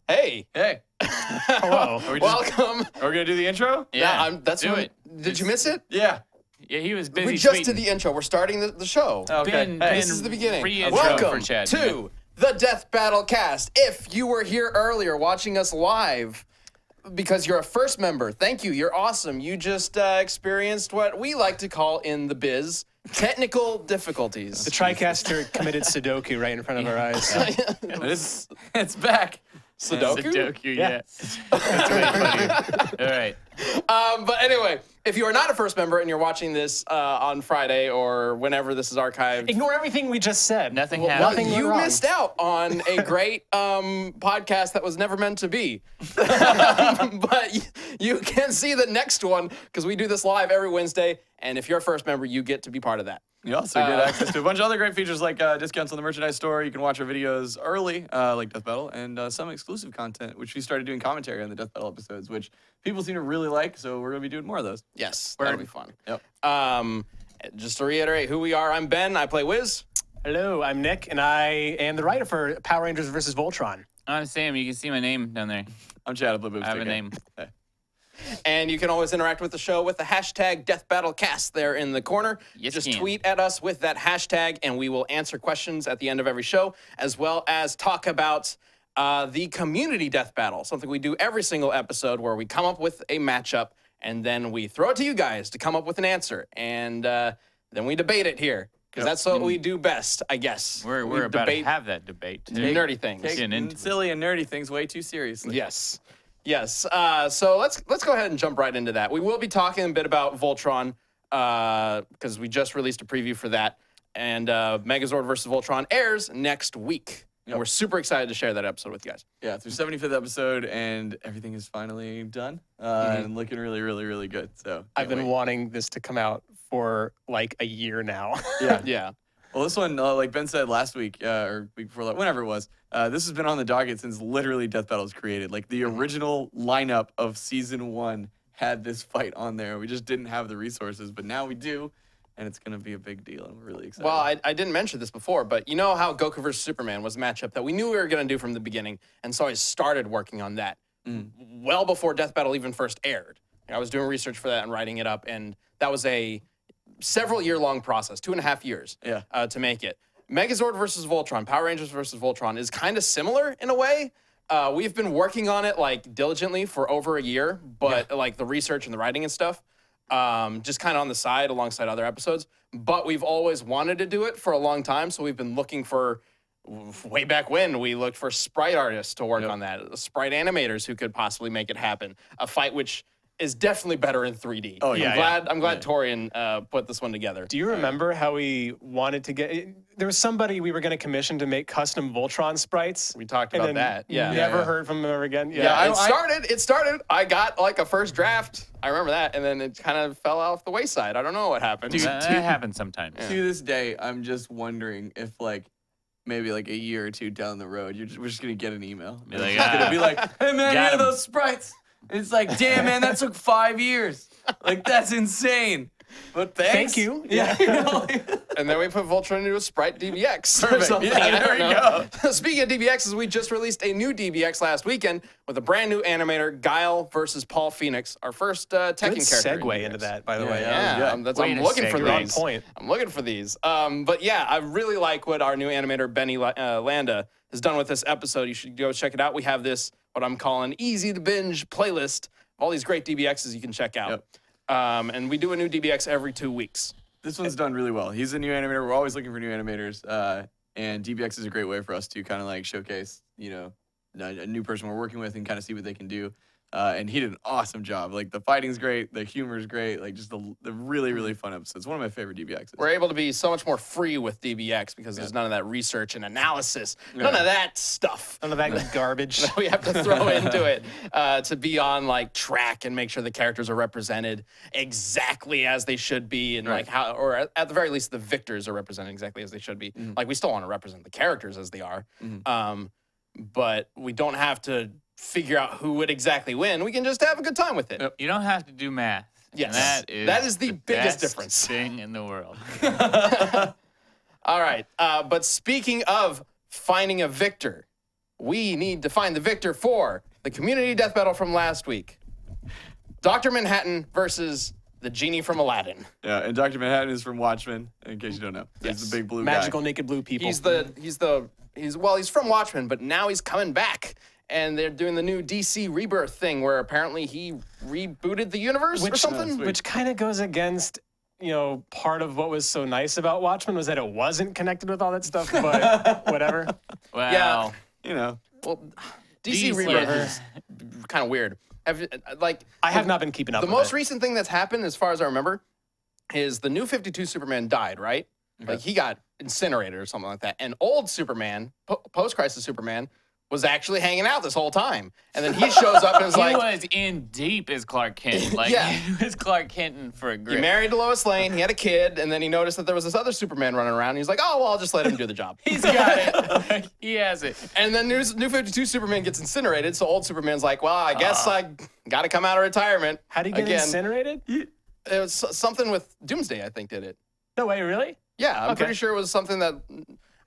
Hey. Hey. Hello. Welcome. Are we going to do the intro? Yeah, that's do what, it. Did you miss it? Yeah. Yeah, he was busy. We just did the intro. We're starting the show. Okay. This is the beginning. Welcome Welcome to the Death Battle Cast. If you were here earlier watching us live, because you're a first member, thank you. You're awesome. You just experienced what we like to call in the biz technical difficulties. The TriCaster committed Sudoku right in front of our eyes. It's back. Sudoku? Sudoku, yeah. That's really funny. All right. But anyway, if you are not a first member and you're watching this on Friday or whenever this is archived, Ignore everything we just said. Nothing well, happened. Nothing went you wrong. missed out on a great podcast that was never meant to be. But you can see the next one because we do this live every Wednesday. And if you're a first member, you get to be part of that. You also get access to a bunch of other great features like discounts on the merchandise store. You can watch our videos early, like Death Battle, and some exclusive content, which we started doing commentary on the Death Battle episodes, which people seem to really like. So we're going to be doing more of those. Yes, that'll be fun. Yep. Just to reiterate who we are, I'm Ben. I play Wiz. Hello, I'm Nick, and I am the writer for Power Rangers vs. Voltron. I'm Sam. You can see my name down there. I'm Chad. Blue I have a name. Okay. And you can always interact with the show with the hashtag DeathBattleCast there in the corner. Yes, Just you can. tweet at us with that hashtag, and we will answer questions at the end of every show, as well as talk about the community death battle, something we do every single episode where we come up with a matchup, and then we throw it to you guys to come up with an answer. And then we debate it here, because that's what we do best, I guess. We're We about to debate have that debate. nerdy things. Getting into Taking it. silly and nerdy things way too seriously. Yes. Yes. So let's go ahead and jump right into that. We will be talking a bit about Voltron because we just released a preview for that. And Megazord vs. Voltron airs next week. And we're super excited to share that episode with you guys. Yeah, it's our 75th episode, and everything is finally done and looking really, really, really good. So I've been can't wanting this to come out for like a year now. wait. Yeah. Yeah. Well, this one, like Ben said last week or week before, whenever it was, this has been on the docket since literally Death Battle was created. Like the original lineup of season 1 had this fight on there. We just didn't have the resources, but now we do, and it's going to be a big deal. And we're really excited. Well, I didn't mention this before, but you know how Goku vs. Superman was a matchup that we knew we were going to do from the beginning. And so I started working on that well before Death Battle even first aired. I was doing research for that and writing it up, and that was a several year-long process, 2.5 years to make it. Megazord vs. Voltron, Power Rangers vs. Voltron is kind of similar in a way. We've been working on it like diligently for over a year, but like the research and the writing and stuff, just kind of on the side alongside other episodes. But we've always wanted to do it for a long time, so we've been looking for, way back when, we looked for sprite artists to work on that, sprite animators who could possibly make it happen. A fight which is definitely better in 3D. Oh, yeah, I'm glad Torian put this one together. Do you remember how we wanted to get... There was somebody we were going to commission to make custom Voltron sprites. We talked and about then that. Yeah. Never heard from him ever again. Yeah, it started. I got like a first draft. I remember that, and then it kind of fell off the wayside. I don't know what happened. That happens sometimes. To this day, I'm just wondering if like maybe like a year or two down the road, we're just going to get an email. Be like, It's gonna be like, hey man, got here are 'em. those sprites. And it's like, damn man, that took 5 years. Like that's insane. But thanks. Thank you. Yeah. You know, like- And then we put Voltron into a sprite DBX. or Perfect. something. Yeah, I there don't you know. Speaking of DBXs, we just released a new DBX last weekend with a brand new animator, Guile versus Paul Phoenix, our first Tekken Good character. segue into that, by the way. Yeah, Yeah. I'm looking for segue. these. On point. I'm looking for these. But yeah, I really like what our new animator, Benny Landa, has done with this episode. You should go check it out. We have this, what I'm calling easy to binge playlist of all these great DBXs you can check out. And we do a new DBX every 2 weeks. This one's done really well. He's a new animator. We're always looking for new animators. And DBX is a great way for us to kind of like showcase, you know, a new person we're working with and kind of see what they can do. And he did an awesome job. Like the fighting's great, the humor's great, like just the really, really fun episodes. One of my favorite DBXs. We're able to be so much more free with DBX because there's none of that research and analysis, none of that stuff None of that garbage. we have to throw into it to be on like track and make sure the characters are represented exactly as they should be, and like how, or at the very least, the victors are represented exactly as they should be. Like we still want to represent the characters as they are, but we don't have to figure out who would exactly win. We can just have a good time with it. You don't have to do math. Yes. And That is the biggest best difference. thing in the world. All right. But speaking of finding a victor, we need to find the victor for the community death battle from last week. Dr. Manhattan versus the Genie from Aladdin. Yeah, and Dr. Manhattan is from Watchmen, in case you don't know. He's the big blue Magical guy. naked blue people. He's from Watchmen, but now he's coming back. And they're doing the new DC Rebirth thing where apparently he rebooted the universe or something. Which kind of goes against, part of what was so nice about Watchmen was that it wasn't connected with all that stuff, but whatever. Wow. Yeah. Well, DC Rebirth is kind of weird. I have not been keeping up with it. The most recent thing that's happened, as far as I remember, is the new 52 Superman died, right? Okay. Like he got incinerated or something like that. And old Superman, post-crisis Superman, was actually hanging out this whole time. And then he shows up and is like... He was in deep as Clark Kent. Like, he was Clark Kenton for a grip. He married Lois Lane, he had a kid, and then he noticed that there was this other Superman running around. And he's like, oh, well, I'll just let him do the job. He's got it. Like, he has it. And then new 52 Superman gets incinerated, so old Superman's like, well, I guess I got to come out of retirement. How'd he get incinerated? It was something with Doomsday, I think, did it. No way, really? Yeah, I'm pretty sure it was something that...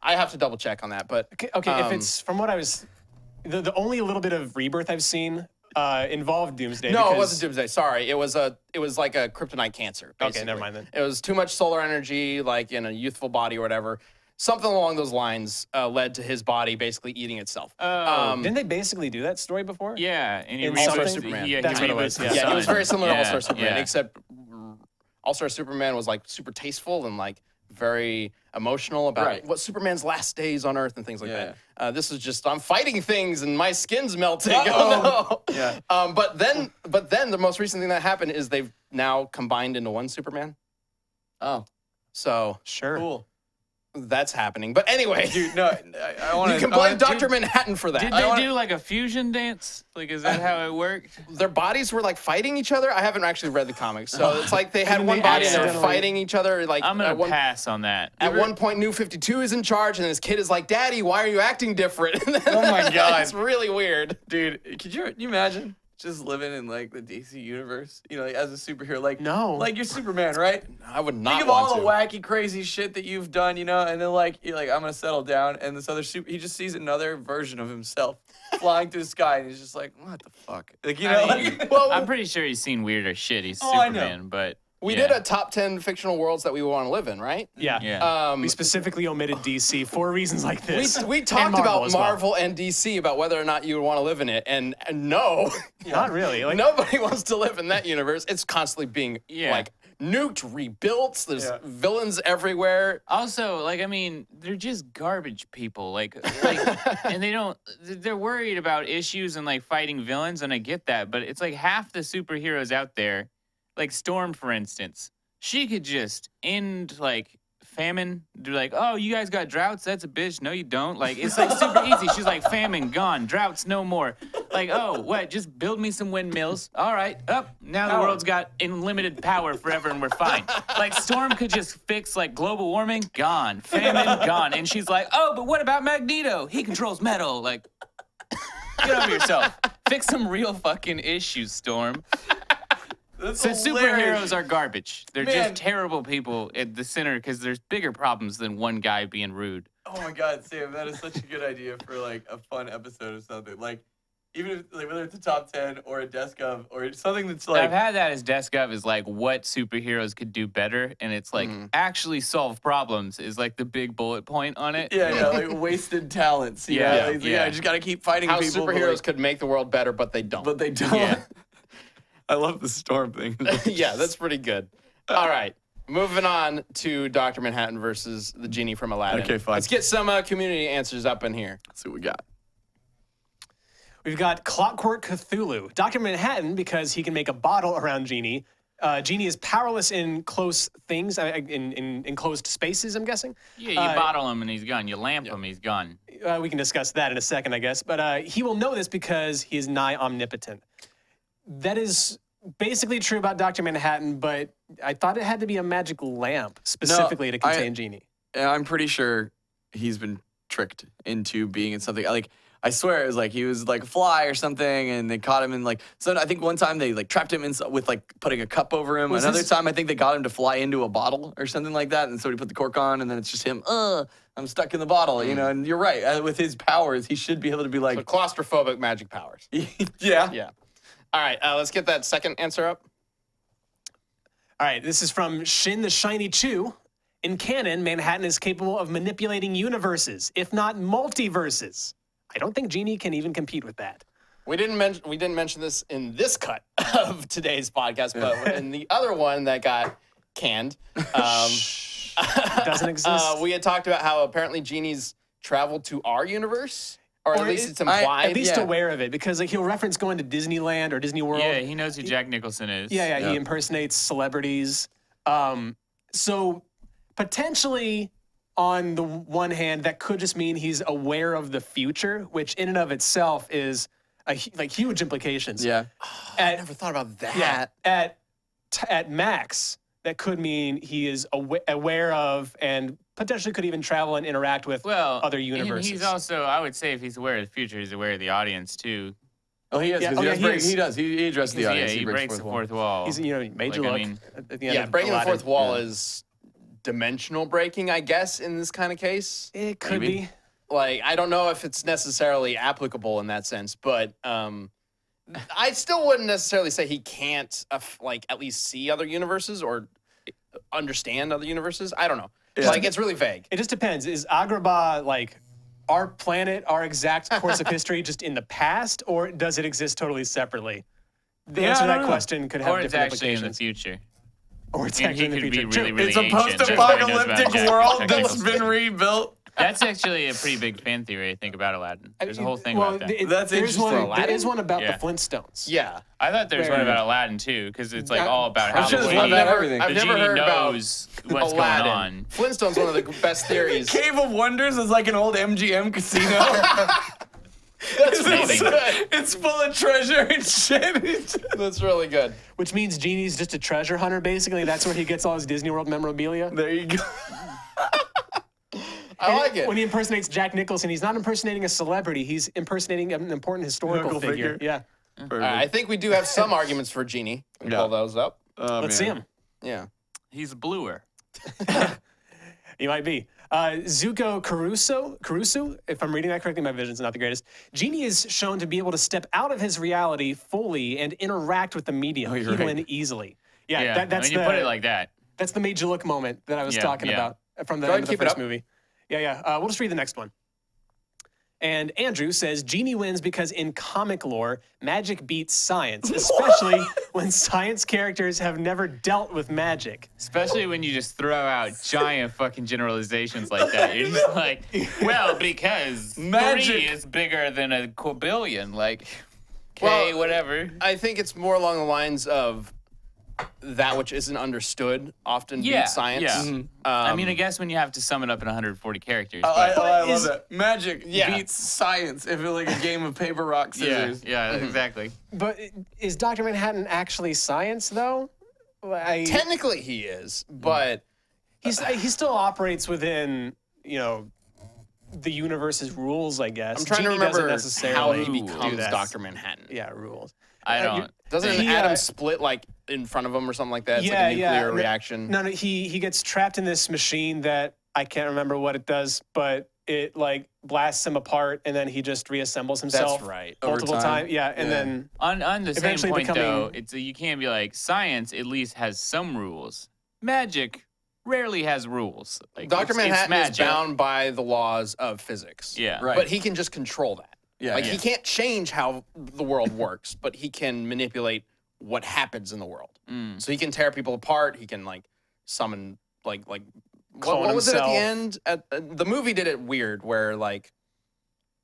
I have to double check on that, but... Okay, if it's from what I was... The only little bit of Rebirth I've seen involved Doomsday. No, it wasn't Doomsday. Sorry, it was like a kryptonite cancer. Basically. Okay, never mind then. It was too much solar energy, like in a youthful body or whatever. Something along those lines led to his body basically eating itself. Didn't they basically do that story before? Yeah, and he In All-Star something? Superman. Yeah, That's what it was. Yeah, it was very similar to All-Star Superman, yeah. except All-Star Superman was like super tasteful and like very emotional about what Superman's last days on Earth and things like that. This is just, I'm fighting things and my skin's melting. Oh no! Yeah. But then the most recent thing that happened is they've now combined into one Superman. Oh. So Sure. Cool. that's happening. But anyway, Dude, no, I want to... you can blame Dr. Manhattan for that. Did they do like a fusion dance? Like, is that how it worked? Their bodies were like fighting each other. I haven't actually read the comics, so it's like they had one body and they were accidentally- fighting each other. Like I'm at gonna pass on that. At one point, New 52 is in charge, and his kid is like, "Daddy, why are you acting different?" And then, Oh my God. it's really weird. Dude, could you imagine just living in like the DC universe? Like as a superhero, like No. like you're Superman, right? I would not Think of want all to. the wacky, crazy shit that you've done, and then you're like, I'm gonna settle down, and this other he just sees another version of himself flying through the sky, and he's just like, what the fuck? Like I mean, Well, I'm pretty sure he's seen weirder shit. He's Oh, I know. Superman, but we yeah. did a top 10 fictional worlds that we want to live in, right? Yeah. Yeah. We specifically omitted DC for reasons like this. We And talked Marvel about as well. Marvel and DC about whether or not you would want to live in it, and no, Not really. Like, nobody wants to live in that universe. It's constantly being Yeah. like nuked, rebuilt. There's villains everywhere. Also, like, I mean, they're just garbage people. Like, and they're worried about issues and like fighting villains, and I get that, but it's like half the superheroes out there, like Storm, for instance, she could just end like famine. They're like, oh, you guys got droughts? That's a bitch. No, you don't. Like, it's like super easy. She's like, famine gone, droughts no more. Like, oh, what? Just build me some windmills. All right, up. Now the world's got unlimited power forever, and we're fine. Like, Storm could just fix like global warming, gone. Famine, gone. And she's like, oh, but what about Magneto? He controls metal. Like, get over yourself. Fix some real fucking issues, Storm. That's So hilarious. superheroes are garbage. They're Man. just terrible people at the center because there's bigger problems than one guy being rude. Oh my God, Sam, that is such a good idea for like a fun episode or something. Like, even if whether it's a top 10 or a desk of or something that's like. I've had that as desk of is like what superheroes could do better, and it's like actually solve problems is like the big bullet point on it. Yeah, like wasted talents. Yeah, Yeah, I just gotta keep fighting How people. superheroes could make the world better, but they don't. but they don't. Yeah. I love the Storm thing. Yeah, that's pretty good. All right. Moving on to Dr. Manhattan versus the Genie from Aladdin. Okay, fine. Let's get some community answers up in here. Let's see what we got. We've got Clockwork Cthulhu. Dr. Manhattan, because he can make a bottle around Genie. Genie is powerless in close things, in enclosed spaces, I'm guessing. Yeah, you bottle him and he's gone. You lamp him, he's gone. We can discuss that in a second, I guess. But he will know this because he is nigh omnipotent. That is basically true about Dr. Manhattan, but I thought it had to be a magic lamp specifically to contain Genie. I'm pretty sure he's been tricked into being in something. Like, I swear it was like he was like a fly or something, and they caught him in like. So I think one time they like trapped him in with like putting a cup over him. Another time I think they got him to fly into a bottle or something like that, and so he put the cork on, and then it's just him. I'm stuck in the bottle, you know. And you're right. With his powers, he should be able to be like So claustrophobic magic powers. yeah. Yeah. All right, let's get that second answer up. All right, this is from Shin the Shiny Chew. In canon, Manhattan is capable of manipulating universes, if not multiverses. I don't think Genie can even compete with that. We didn't mention this in this cut of today's podcast, but in the other one that got canned, Doesn't exist. we had talked about how apparently Genie's traveled to our universe, or at least it's implied. At least aware of it, because like he'll reference going to Disneyland or Disney World. Yeah, he knows who Jack Nicholson is. Yeah, he impersonates celebrities. So potentially, on the one hand, that could just mean he's aware of the future, which in and of itself is like huge implications. Yeah. I never thought about that. Yeah, at max, that could mean he is aware of and potentially could even travel and interact with other universes. And he's also, I would say, if he's aware of the future, he's aware of the audience too. Oh, he is. He does. He addresses the audience. Yeah, he breaks the fourth wall. He's major Like, look. I mean, At the end of Breaking the Aladdin. fourth wall is dimensional breaking, I guess, in this kind of case. It could be. Like, I don't know if it's necessarily applicable in that sense, but I still wouldn't necessarily say he can't, like, at least see other universes or understand other universes. I don't know. Yeah. Like, it's really vague. It just depends. Is Agrabah like our planet, our exact course of history, just in the past, or does it exist totally separately? The answer to that question could have or it's different actually in the implications. future. Or it's And actually in the he future. could be really, True. really It's a ancient. That's why he knows about post-apocalyptic Jack world Nicholson. that's been rebuilt. That's actually a pretty big fan theory, I think, about Aladdin. There's a whole thing about that. That's there's interesting. one. There is one about Yeah. the Flintstones. Yeah. I thought there was one about Aladdin too, because it's like all about how sure the there's one about everything. I've the never genie heard about knows what's Aladdin. going on. Flintstone's one of the best theories. Cave of Wonders is like an old MGM casino. That's really good. It's full of treasure and shit. That's really good. Which means Genie's just a treasure hunter, basically. That's where he gets all his Disney World memorabilia. There you go. I like it. When he impersonates Jack Nicholson, he's not impersonating a celebrity. He's impersonating an important historical figure. Yeah. I think we do have some arguments for Genie. We pull those up. Let's see him. Yeah. He's bluer. He might be. Zuko Caruso, if I'm reading that correctly, my vision's not the greatest. Genie is shown to be able to step out of his reality fully and interact with the medium. He win easily. Yeah, that's when you put it like that. That's the major look moment that I was talking about from the Go end ahead, of the keep it first up. movie. We'll just read the next one. And Andrew says, Genie wins because in comic lore, magic beats science, especially when science characters have never dealt with magic. Especially when you just throw out giant fucking generalizations like that. You're just like, well, because Magic. 3 is bigger than a quadrillion. Like, okay, whatever. I think it's more along the lines of that which isn't understood often beats science. Yeah. I mean, I guess when you have to sum it up in 140 characters. I But love that. Magic beats science if it's like a game of paper, rock, scissors. yeah, exactly. But is Dr. Manhattan actually science, though? Technically he is, but He still operates within, the universe's rules, I guess. I'm trying Genie to remember doesn't how necessarily he do becomes that. Dr. Manhattan. Yeah, rules. I don't. Doesn't an He, atom split like in front of him or something like that? It's like a nuclear reaction. No, he gets trapped in this machine that I can't remember what it does, but it like blasts him apart, and then he just reassembles himself. That's right. Multiple Over time. times. Yeah, and then On the same Eventually point, becoming- though, it's you can't be like science. At least has some rules. Magic rarely has rules. Like, Dr. it's Manhattan is magic. bound by the laws of physics. Yeah. Right. But he can just control that. Yeah, Like yeah. he can't change how the world works, but he can manipulate what happens in the world. So he can tear people apart. He can like summon like Clone what was it at the himself. end? The movie did it weird where like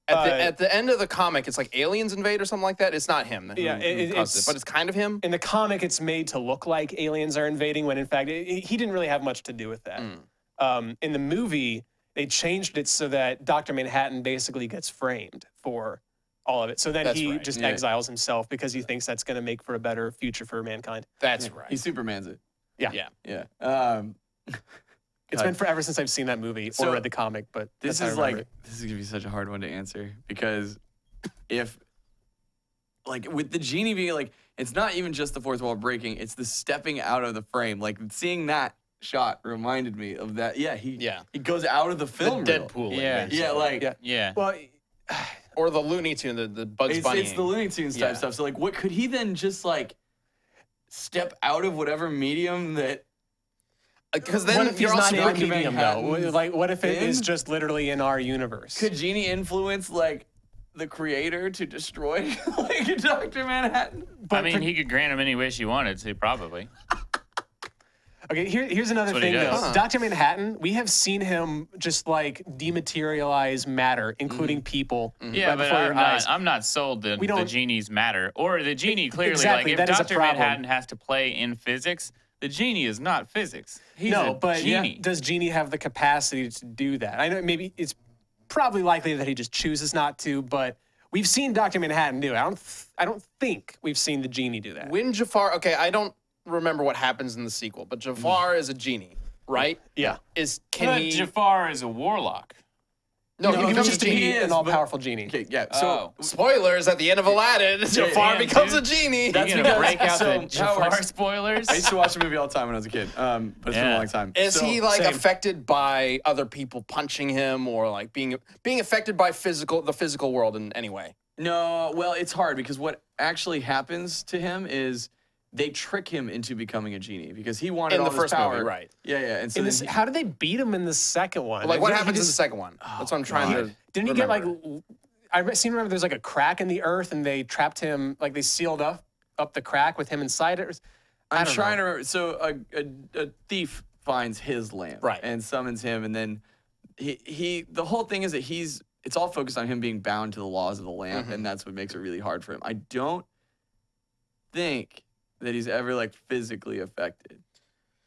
at the end of the comic it's like aliens invade or something like that. It's not him. Who caused it, but it's kind of him. in the comic, it's made to look like aliens are invading, when in fact he didn't really have much to do with that. In the movie, they changed it so that Dr. Manhattan basically gets framed for all of it. So then That's he right. just Yeah. exiles himself because he thinks that's going to make for a better future for mankind. That's right. He Supermans it. Yeah. Yeah. Yeah. It's been forever since I've seen that movie So, or read the comic, but This that's is how I like remember this is gonna be such a hard one to answer because if, like, with the Genie being like, it's not even just the fourth wall breaking, it's the stepping out of the frame. Like, seeing that shot reminded me of that. Yeah, he goes out of the film. The Deadpool. Yeah, like, Yeah. Well, or the Looney Tune, the Bugs Bunny. it's the Looney Tunes type stuff. So, like, what could he then just, like, step out of whatever medium that. Because then what if he's you're not also in a medium, though? Like, what if it is just literally in our universe? Could Genie influence, like, the creator to destroy, like, Dr. Manhattan? I mean, he could grant him any wish he wanted to, probably. Okay, here's another That's what he thing, though. does. Dr. Manhattan, we have seen him just, like, dematerialize matter, including people, Yeah, right but before your eyes. I'm not sold that We the don't- Genie's matter. Or the Genie, clearly, Exactly, like, if that is a Dr. problem. Manhattan has to play in physics, the Genie is not physics. He's No, a but Genie. does Genie have the capacity to do that? I know maybe it's probably likely that he just chooses not to, but we've seen Dr. Manhattan do it. I don't think we've seen the Genie do that. When Jafar, okay, I don't remember what happens in the sequel, but Jafar is a genie, right? Yeah. Can But he? Jafar is a warlock. No, he He's becomes a just genie. an all-powerful genie. Okay, yeah. So Spoilers at the end of Aladdin, Jafar damn, becomes dude. a genie. That's You because- gonna break out so the how it Jafar works- spoilers? I used to watch the movie all the time when I was a kid, but it's been a Yeah. long time. Is So- he like same. affected by other people punching him, or like being affected by the physical world in any way? No, well, it's hard because what actually happens to him is they trick him into becoming a genie because he wanted In all the this first power. movie, right? Yeah, yeah. And so In then this, how did they beat him in the second one? Like what He happens in the just- second one? That's what I'm trying to. Didn't he remember. get like? I seem to remember there's like a crack in the earth, and they trapped him. Like they sealed up the crack with him inside it. I'm trying to remember. So a thief finds his lamp, Right. and summons him, and then he the whole thing is that it's all focused on him being bound to the laws of the lamp, and that's what makes it really hard for him. I don't think that he's ever like physically affected.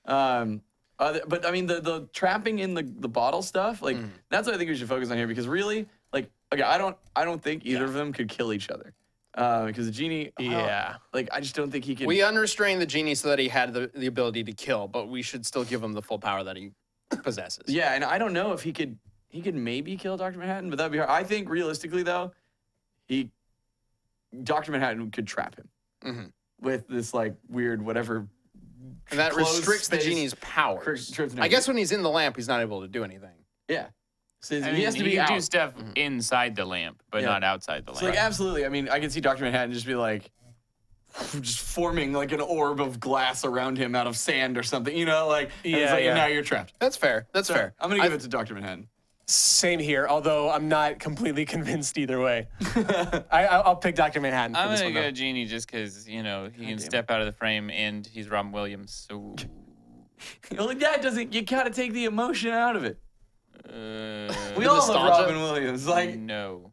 But I mean the trapping in the bottle stuff, like that's what I think we should focus on here because really, like, okay, I don't think either of them could kill each other. Because the Genie, like I just don't think he could. We unrestrained the genie so that he had the ability to kill, but we should still give him the full power that he possesses. Yeah, and I don't know if he could maybe kill Dr. Manhattan, but that'd be hard. I think realistically though, Dr. Manhattan could trap him with this like weird whatever. And that closed restricts the space genie's powers. kryptonite. I guess when he's in the lamp, he's not able to do anything. Yeah. So I he mean, has to be can out. do stuff inside the lamp, but Yeah. not outside the lamp. So like absolutely. I mean, I can see Dr. Manhattan just be like just forming like an orb of glass around him out of sand or something, you know, like and it's like, and now you're trapped. That's fair. That's fair. I'm gonna give it to Dr. Manhattan. Same here, although I'm not completely convinced either way. I'll pick Dr. Manhattan for I'm this gonna one. go Genie just because he can step out of the frame and he's Robin Williams. So Well, that doesn't. You gotta take the emotion out of it. We The all love nostalgia? Robin Williams. Like, no.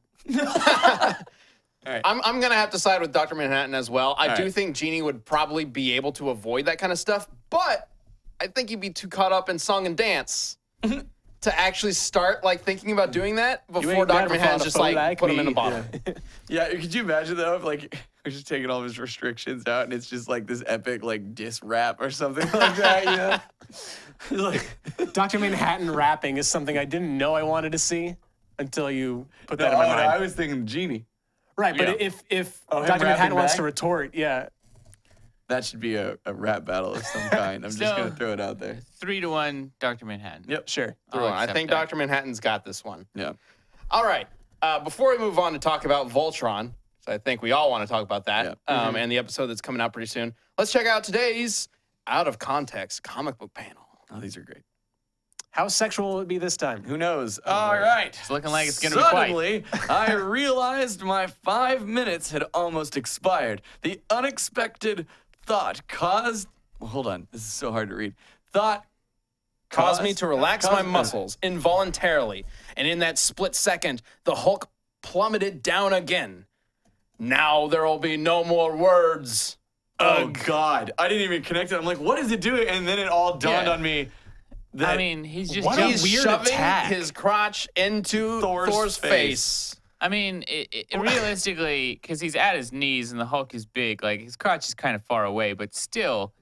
I'm going to have to side with Dr. Manhattan as well. I do right. think Genie would probably be able to avoid that kind of stuff, but I think he'd be too caught up in song and dance to actually start like thinking about doing that before ain't Dr. never Manhattan found a just foe like like put him in a me. bottle. yeah. Could you imagine though if like we're just taking all of his restrictions out and it's just like this epic like diss rap or something like that, you know? Like, Dr. Manhattan rapping is something I didn't know I wanted to see until you put that in oh, my no, mind. I was thinking Genie. Right, but Yeah. if Oh, him Dr. Manhattan rapping wants back? to retort, yeah. That should be a rap battle of some kind. I'm just gonna So- throw it out there. 3-1, Dr. Manhattan. Yep. Sure. I'll I accept think that. Dr. Manhattan's got this one. Yeah. All right. Before we move on to talk about Voltron, so I think we all want to talk about that, Yeah. and the episode that's coming out pretty soon, let's check out today's Out of Context comic book panel. Oh, these are great. How sexual will it be this time? Who knows? All right. It's looking like it's gonna be quite. Suddenly, I realized my 5 minutes had almost expired. The unexpected thought caused. Well, hold on. This is so hard to read. Thought Caused me to relax my caused- muscles involuntarily, and in that split second, the Hulk plummeted down again. Now there will be no more words. Oh God! I didn't even connect it. I'm like, what is it doing? And then it all dawned Yeah. on me. That I mean, he's just What a He's weird shoving attack. his crotch into Thor's Thor's face. face. I mean, realistically, because he's at his knees and the Hulk is big, like his crotch is kind of far away, but still,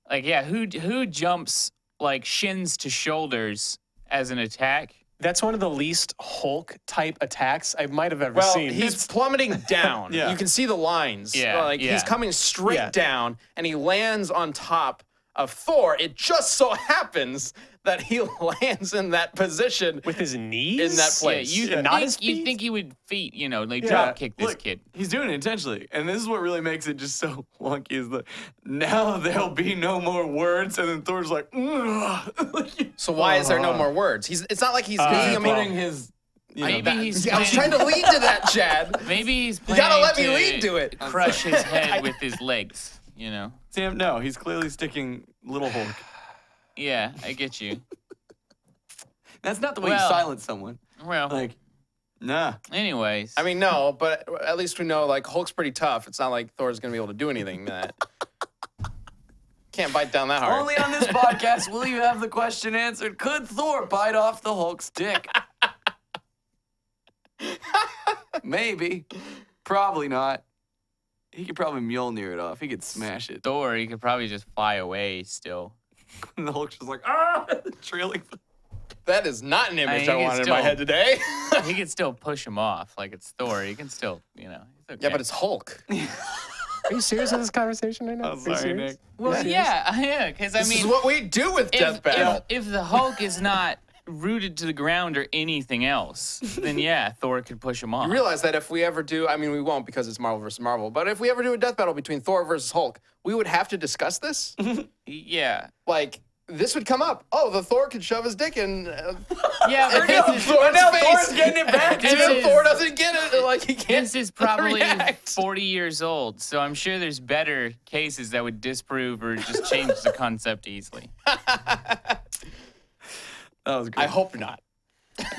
like, yeah, who jumps like shins to shoulders as an attack? That's one of the least Hulk type attacks I might have ever Well, seen. he's plummeting down. Yeah. You can see the lines. Yeah, Like yeah. he's coming straight Yeah. down, and he lands on top of Thor. It just so happens that he lands in that position. with his knees In that place. You and not his think, you feet? think he would feet, like Yeah. drop kick this Look, kid. He's doing it intentionally. And this is what really makes it just so wonky is that now there'll be no more words. And then Thor's like, "Ugh." So why is there no more words? It's not like he's giving He's him putting his, Maybe he's I was trying to lead to that, Chad. Maybe he's You gotta planning let me to lead to it. Crush his head with his legs. Sam, no, he's clearly sticking Little Hulk. Yeah, I get you. That's not the way Well- you silence someone. Well, Like, nah. anyways. I mean, no, but at least we know like Hulk's pretty tough. It's not like Thor's gonna be able to do anything that can't bite down that hard. Only on this podcast will you have the question answered. Could Thor bite off the Hulk's dick? Maybe. Probably not. He could probably Mjolnir it off. He could smash it. Thor, he could probably just fly away still. And the Hulk's just like, ah, trailing. That is not an image I I mean, wanted it's in my still- head today. He could still push him off like it's Thor. He can still, he's okay. Yeah, but it's Hulk. Are you serious with this conversation right now? Oh, Are you sorry, serious? Nick. Well, yeah, because I This mean, is what we do with Death Battle. if the Hulk is not rooted to the ground or anything else, then yeah, Thor could push him off. You realize that if we ever do, I mean, we won't because it's Marvel versus Marvel, but if we ever do a death battle between Thor versus Hulk, we would have to discuss this. Yeah. Like, this would come up. Oh, the Thor could shove his dick in. Yeah, but this is, Thor's face. Thor's getting it back, And This then is- Thor doesn't get it. Like, he can't. this is probably react. 40 years old, so I'm sure there's better cases that would disprove or just change the concept easily. That was great. I hope not.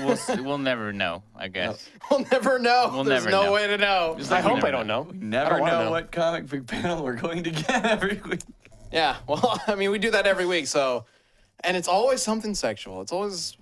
We'll never know, I guess. We'll never know. We'll There's never no know. way to know. Just I like we hope never I don't know. We I never don't wanna know know. what comic book panel we're going to get every week. Yeah, well, I mean, we do that every week, so. And it's always something sexual. It's always.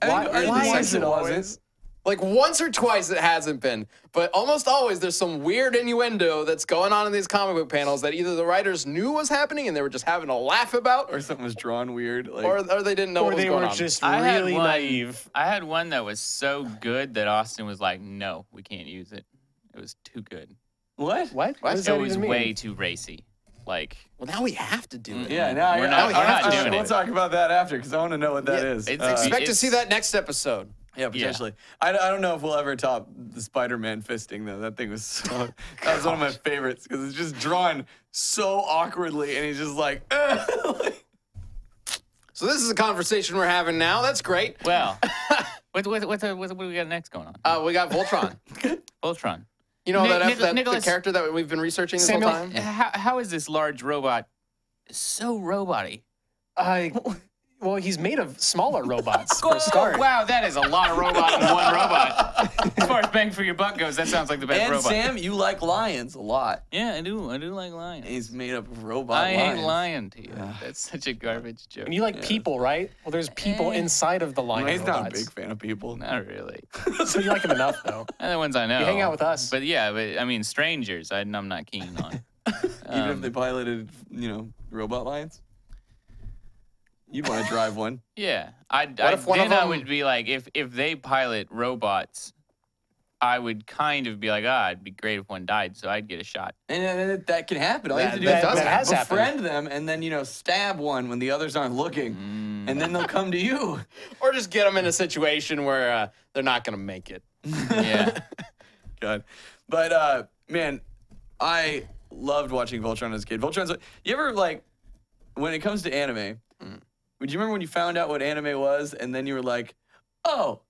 I think Why the is it sexual always? wasn't. Like once or twice it hasn't been, but almost always there's some weird innuendo that's going on in these comic book panels that either the writers knew was happening and they were just having a laugh about, Or something was drawn weird. Like, or they didn't know Or what was they going were on. just I had really one- naive. I had one that was so good that Austin was like, no, we can't use it. It was too good. what? What? What does It that was even mean? way too racy. Like, Well, now we have to do it. Yeah, now We're I- not- I- we're I- not doing We'll it. talk about that after because I want to know what that Yeah, is. it's- Expect to see It's- that next episode. Yeah, potentially. I don't know if we'll ever top the Spider-Man fisting though. That thing was so. That was one of my favorites because it's just drawn so awkwardly, and he's just like. So this is a conversation we're having now. That's great. well, what do we got next going on? We got Voltron. Voltron. You know that Nicholas- the character that we've been researching this Samuel- whole time? How is this large robot so robot-y? Well, he's made of smaller robots for a start. Wow, that is a lot of robot in one robot. As far as bang for your buck goes, that sounds like the best And robot. Sam, you like lions a lot. Yeah, I do. I do like lions. He's made up of robot I lions. ain't lying to you. That's such a garbage joke. And you like people, right? Well, there's people inside of the lion He's not a robots. big fan of people. Not really. So you like him enough, though. They're the ones I know. You hang out with us. But yeah, but I mean, strangers, I'm not keen on. Even if they piloted, robot lions. You'd want to drive one. Yeah, if one of I them- would be like, if they pilot robots, I would kind of be like, it'd be great if one died, so I'd get a shot. And then that can happen. All you have to do That is does has happened. befriend them and then, stab one when the others aren't looking. And then they'll come to you. Or just get them in a situation where they're not going to make it. Yeah. God. But, man, I loved watching Voltron as a kid. You ever, when it comes to anime, would you remember when you found out what anime was and then you were like, oh,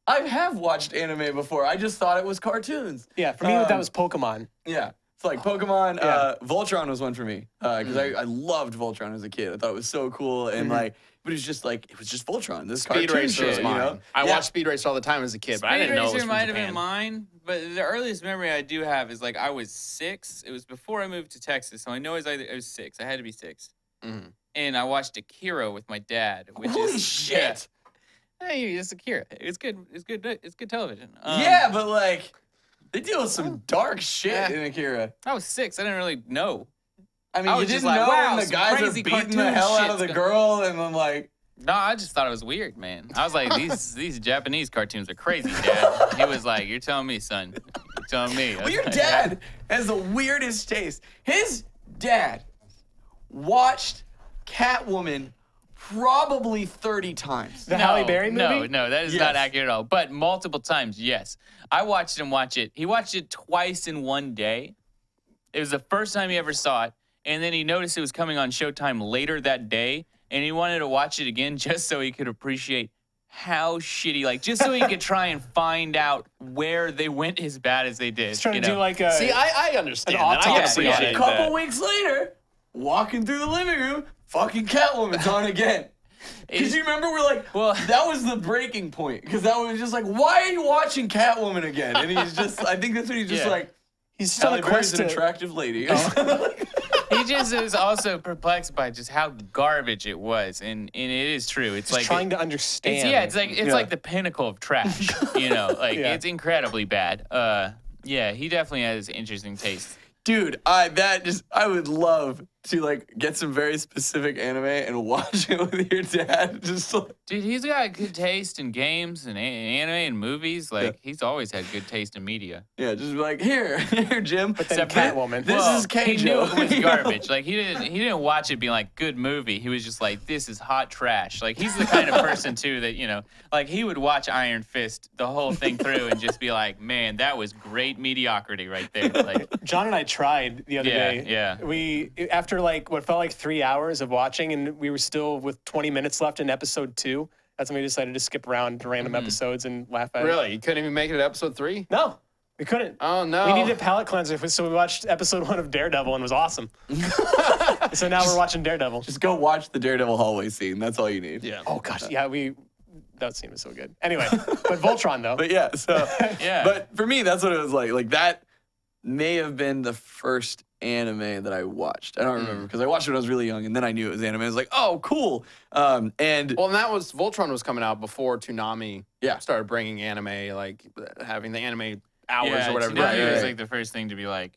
I have watched anime before. I just thought it was cartoons. Yeah, for me, that was Pokemon. Yeah. It's like Pokemon. Yeah. Voltron was one for me because I loved Voltron as a kid. I thought it was so cool and but it was just Voltron. This Speed cartoon Racer was shit, mine. I watched Speed Racer all the time as a kid, but I didn't know it was Racer from might have been Japan. mine, but the earliest memory I do have is I was 6. It was before I moved to Texas, so I know I was 6. I had to be 6. Mhm. And I watched Akira with my dad, which Holy is shit. Yeah. Hey, it's Akira. It's good. It's good. It's good television. Yeah, but they deal with some dark shit Yeah. in Akira. I was 6. I didn't really know. I mean, I you was just didn't like, know wow, when the some guys are crazy beating the cartoon hell out of shit's the go- girl and then No, I just thought it was weird, man. I was like, these Japanese cartoons are crazy, Dad. He was like, you're telling me, son. You're telling me. Well, your dad has the weirdest taste. His dad watched Catwoman probably 30 times. The Halle Berry movie? No, that is not accurate at all. But multiple times, yes. I watched him watch it. He watched it twice in one day. It was the first time he ever saw it. And then he noticed it was coming on Showtime later that day. And he wanted to watch it again just so he could appreciate how shitty, like, just so he could try and find out where they went as bad as they did. He's trying to do like a... See, I understand an that. I can autopsy on appreciate it. A couple weeks later, walking through the living room, fucking Catwoman's on again. Because you remember, we're like, well, that was the breaking point. Because that was just like, why are you watching Catwoman again? And he's just, I think that's when he's just like, he's still Halle a Berry's quest an to... attractive lady. He just is also perplexed by just how garbage it was, and it is true. It's like trying to understand. It's like the pinnacle of trash. It's incredibly bad. Yeah, he definitely has interesting taste. Dude, I would love to like get some very specific anime and watch it with your dad. Just like, Dude, he's got good taste in games and anime and movies. Like he's always had good taste in media. yeah, just be like, here, Jim. But then Except Catwoman. This is Keijo. He knew it was garbage. Like he didn't watch it being like good movie. He was just like, this is hot trash. Like he's the kind of person too that like he would watch Iron Fist the whole thing through and just be like, man, that was great mediocrity right there. Like John and I tried the other day. Yeah. We, after like what felt like 3 hours of watching, and we were still with 20 minutes left in episode 2. That's when we decided to skip around to random episodes and laugh at it. Really? You couldn't even make it to episode 3? No, we couldn't. Oh, no. We needed a palate cleanser, so we watched episode 1 of Daredevil and it was awesome. So now we're watching Daredevil. Just go watch the Daredevil hallway scene. That's all you need. Yeah. Oh, gosh. Yeah, that scene was so good. Anyway, but Voltron, though. But yeah, so Yeah. But for me, that's what it was like. Like that may have been the first anime that I watched. I don't remember because I watched it when I was really young, and then I knew it was anime. I was like, oh, cool. And that was Voltron was coming out before Toonami Yeah. started bringing anime, like having the anime hours or whatever. It was like the first thing to be like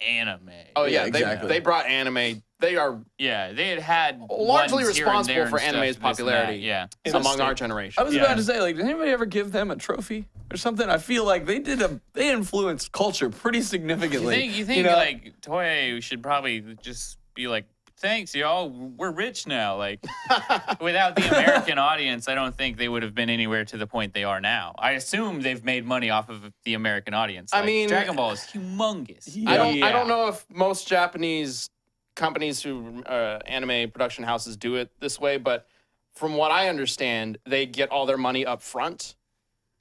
anime. Oh yeah, exactly. they brought anime. They are they had largely ones here and responsible there for and anime's stuff, this and that. popularity. Yeah. Among our generation. I was about to say, like, did anybody ever give them a trophy or something? I feel like they influenced culture pretty significantly. You think like Toei should probably just be like, thanks, y'all. We're rich now. Like, without the American audience, I don't think they would have been anywhere to the point they are now. I assume they've made money off of the American audience. I mean, Dragon Ball is humongous. I don't know if most Japanese companies who anime production houses do it this way, but from what I understand, they get all their money up front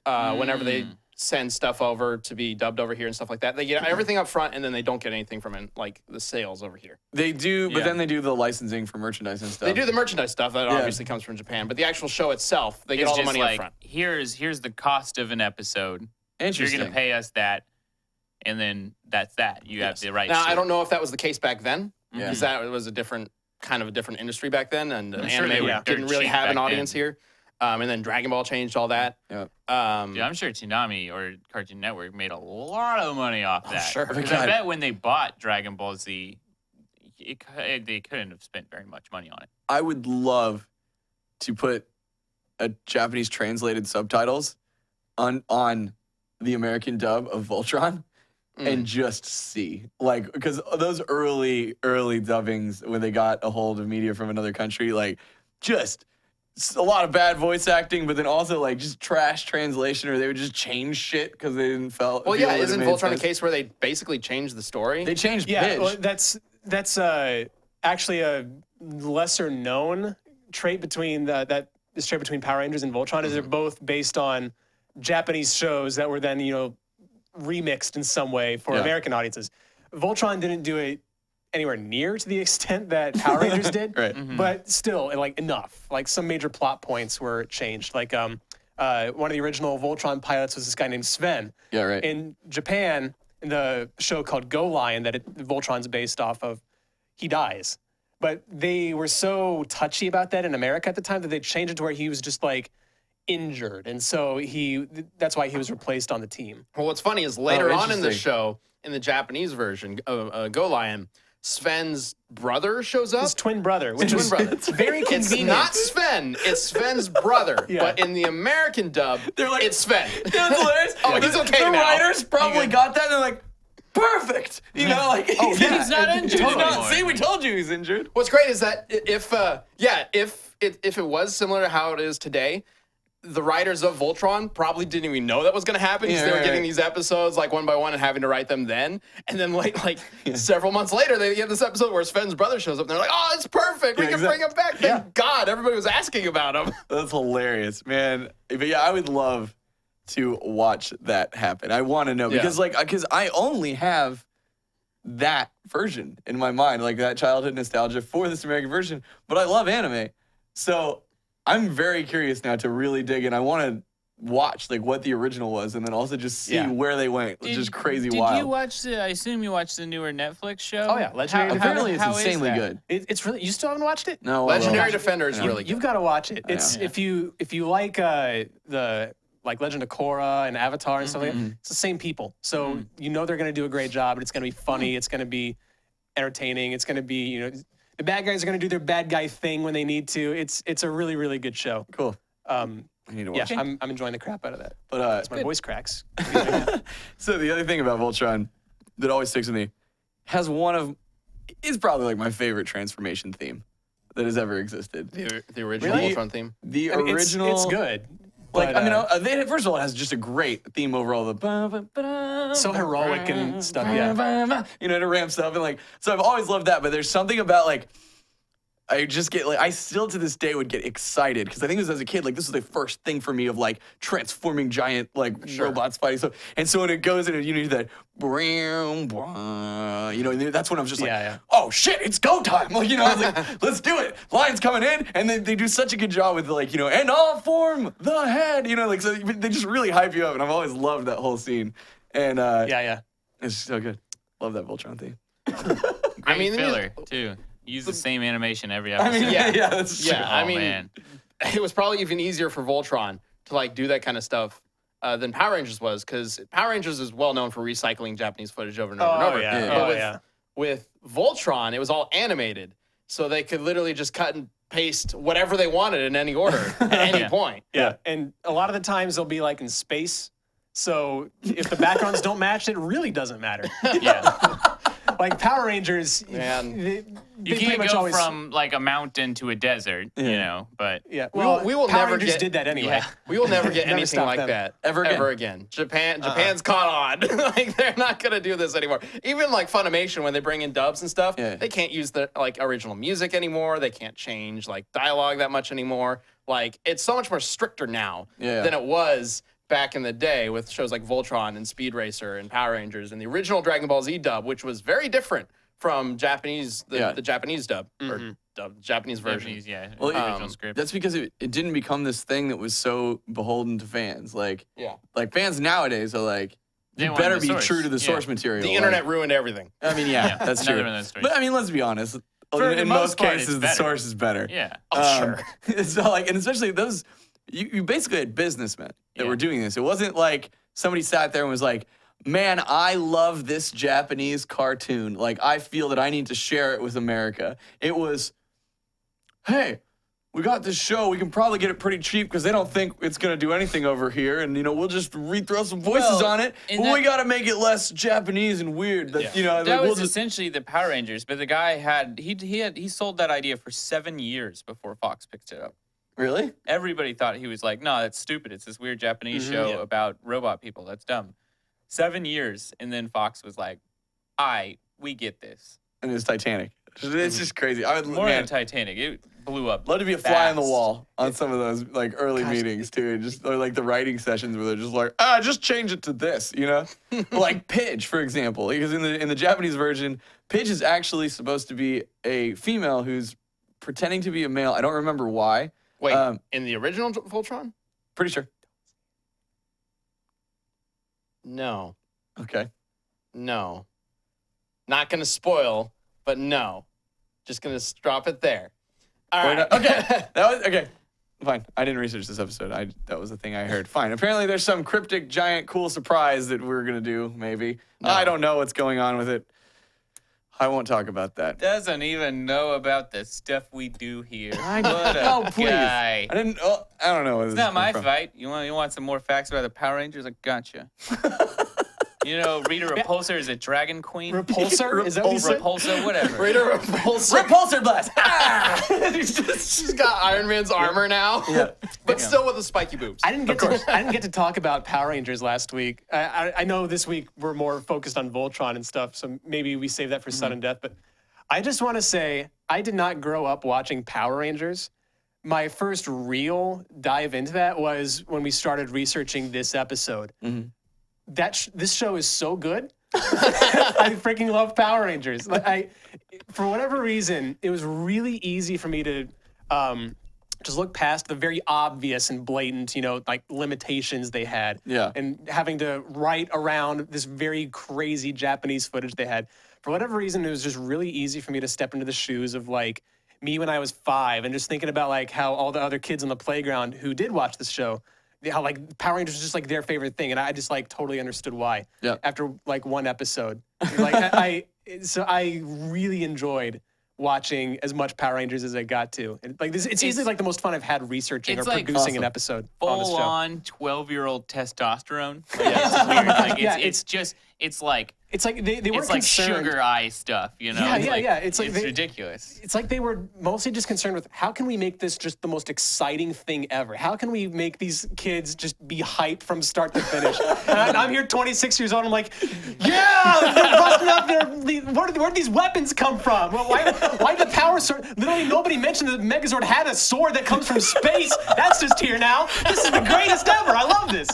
whenever they send stuff over to be dubbed over here and stuff like that. They get everything up front, and then they don't get anything from it, like the sales over here. They do, but Yeah. then they do the licensing for merchandise and stuff. They do the merchandise stuff that obviously comes from Japan, but the actual show itself, they get It's all the just money like, up front. here's the cost of an episode. You're Interesting. going to pay us that, and then that's that. You have the rights. Now, to I it. don't know if that was the case back then, Yeah. because that was a different industry back then, and sure they anime were didn't dirt really cheap have an back audience then. here. And then Dragon Ball changed all that. Yeah. Yeah, I'm sure Toonami or Cartoon Network made a lot of money off that. sure. Because God. I bet when they bought Dragon Ball Z, they couldn't have spent very much money on it. I would love to put a Japanese translated subtitles on the American dub of Voltron and just see, like, because those early dubbings when they got a hold of media from another country, like, just a lot of bad voice acting, but then also like just trash translation, or they would just change shit because they didn't feel. Well, yeah, it isn't made Voltron sense. a case where they basically changed the story? They changed Yeah, pitch. well, that's actually a lesser known trait between this trait between Power Rangers and Voltron is they're both based on Japanese shows that were then remixed in some way for American audiences. Voltron didn't do it anywhere near to the extent that Power Rangers did, Right. but still like enough. Like some major plot points were changed. Like one of the original Voltron pilots was this guy named Sven. Yeah, right. In Japan, in the show called Go Lion that Voltron's based off of, he dies. But they were so touchy about that in America at the time that they changed it to where he was just like injured. And so that's why he was replaced on the team. Well, what's funny is later on in the interesting. show, in the Japanese version of Go Lion, Sven's brother shows up. His twin brother, which His is twin brother. very It's convenient. not Sven. It's Sven's brother. Yeah. But in the American dub, They're like- it's Sven. That's hilarious. Oh, he's okay the now. writers probably got that and they're like, perfect. You know, like He's not injured anymore. See, we told you he's injured. What's great is that if it was similar to how it is today, the writers of Voltron probably didn't even know that was going to happen because Yeah, they were right, getting right. these episodes like one by one and having to write them then. And then several months later, they get this episode where Sven's brother shows up and they're like, oh, it's perfect. We Yeah, can bring him back. Thank God. Everybody was asking about him. That's hilarious, man. But yeah, I would love to watch that happen. I want to know Yeah. because I only have that version in my mind, like that childhood nostalgia for this American version. But I love anime, so I'm very curious now to really dig in. I want to watch like what the original was, and then also just see where they went. It's just crazy Did wild. you watch I assume you watched the newer Netflix show? Oh, yeah, Legendary Defender. Apparently, it's how is insanely that? good. It's really. You still haven't watched it? No, Legendary well, Defender is really You've good. got to watch it. It's know. if you like the Legend of Korra and Avatar and stuff like that. It's the same people, so you know they're gonna do a great job. And it's gonna be funny. It's gonna be entertaining. It's gonna be the bad guys are gonna do their bad guy thing when they need to. It's a really really good show. cool. I need to watch Yeah, it. I'm enjoying the crap out of that. But My voice cracks. so the other thing about Voltron that always sticks with me has is probably like my favorite transformation theme that has ever existed. The original Really? Voltron theme. The I mean, original, It's good. Like but, I mean, first of all, it has just a great theme overall. so heroic and stuff. Yeah. You know, it ramps up and like. So I've always loved that, but there's something about like. I just get like I still to this day would get excited because I think it was as a kid like this was the first thing for me of like transforming giant like robots fighting stuff, and so when it goes and you know that and that's when I was just like oh shit it's go time, like I was like let's do it, lion's coming in, and they do such a good job with like and I'll form the head, like so they just really hype you up, and I've always loved that whole scene, and it's so good. Love that Voltron theme. Great filler too. Use the same animation every episode. I mean, yeah, that's true. Yeah, I Oh, mean, man. it was probably even easier for Voltron to like do that kind of stuff than Power Rangers was, because Power Rangers is well known for recycling Japanese footage over and over and over. Yeah. But with Voltron, it was all animated, so they could literally just cut and paste whatever they wanted in any order at any point. Yeah, and a lot of the times they'll be like in space. So if the backgrounds don't match, it really doesn't matter. Yeah. Like Power Rangers, Man. they You pretty can't much go always, from like a mountain to a desert, but Yeah, We will Power never Rangers get- did that anyway. yeah. We will never get Never anything stop like them. that Ever again. Japan's caught on. Like they're not gonna do this anymore. Even like Funimation, when they bring in dubs and stuff, they can't use the like original music anymore. They can't change like dialogue that much anymore. Like it's so much more stricter now than it was back in the day with shows like Voltron and Speed Racer and Power Rangers and the original Dragon Ball Z dub, which was very different from the Japanese dub or Japanese version. Japanese, Well, original script. That's because it didn't become this thing that was so beholden to fans. Like fans nowadays are like, They you want better the be source. true to the Yeah. source material. The Like, internet ruined everything. I mean, yeah, that's Another true. one of those stories. But I mean, let's be honest. For In the most most part, it's cases, the better. source is better. Yeah. Sure. So like, and especially those, you basically had businessmen that Yeah. were doing this. It wasn't like somebody sat there and was like, man, I love this Japanese cartoon. Like, I feel that I need to share it with America. It was, hey, we got this show. We can probably get it pretty cheap because they don't think it's going to do anything over here. And, we'll just rethrow some voices on it. and But we that- got to make it less Japanese and weird. That, That like, was we'll just, essentially the Power Rangers, but the guy he sold that idea for 7 years before Fox picked it up. really? Everybody thought he was like, no, that's stupid. It's this weird Japanese show about robot people. That's dumb. 7 years, and then Fox was like, we get this. And it was Titanic. It's just crazy. I would, More man, than Titanic. It blew up. love to be a fly on the fast. wall on some of those like early meetings too, or like the writing sessions where they're just like, just change it to this, like Pidge, for example, because in the Japanese version, Pidge is actually supposed to be a female who's pretending to be a male. I don't remember why. Wait, in the original Voltron? Pretty sure. No. Okay. No. Not gonna spoil, but no. Just gonna drop it there. All right. Okay. That was okay. Fine. I didn't research this episode. That was the thing I heard. Fine. Apparently, there's some cryptic, giant, cool surprise that we're gonna do. Maybe. I don't know what's going on with it. I won't talk about that. Doesn't even know about the stuff we do here. I What a know, please. guy. I didn't. Oh, I don't know. Where It's not my fight. You want some more facts about the Power Rangers? I gotcha. You know, Rita Repulsor is a dragon queen. Repulsor? Is that what you said? Repulsor, whatever. Rita Repulsor. Repulsor blast. She's got Iron Man's armor now, but still with the spiky boobs. I didn't get to talk about Power Rangers last week. I know this week we're more focused on Voltron and stuff, so maybe we save that for sudden death. But I just want to say I did not grow up watching Power Rangers. My first real dive into that was when we started researching this episode. This show is so good. I freaking love Power Rangers. Like for whatever reason, it was really easy for me to just look past the very obvious and blatant, like limitations they had. Yeah. And having to write around this very crazy Japanese footage they had. For whatever reason, it was just really easy for me to step into the shoes of like me when I was 5 and just thinking about like how all the other kids on the playground who did watch this show, how like Power Rangers was just like their favorite thing, and I just like totally understood why. Yeah. After like one episode, like so I really enjoyed watching as much Power Rangers as I got to. And like it's easily like the most fun I've had researching or it's like producing an episode on this show. Full on 12-year-old testosterone. Like, it's weird. Like, it's like they weren't it's like concerned. sugar eye stuff, you know? Yeah. It's ridiculous. It's like they were mostly just concerned with how can we make this just the most exciting thing ever? How can we make these kids just be hyped from start to finish? And I'm here 26 years old, I'm like, yeah, they're busting out where'd these weapons come from? Well, why the power sword? Literally nobody mentioned that Megazord had a sword that comes from space. That's just here now. This is the greatest ever. I love this.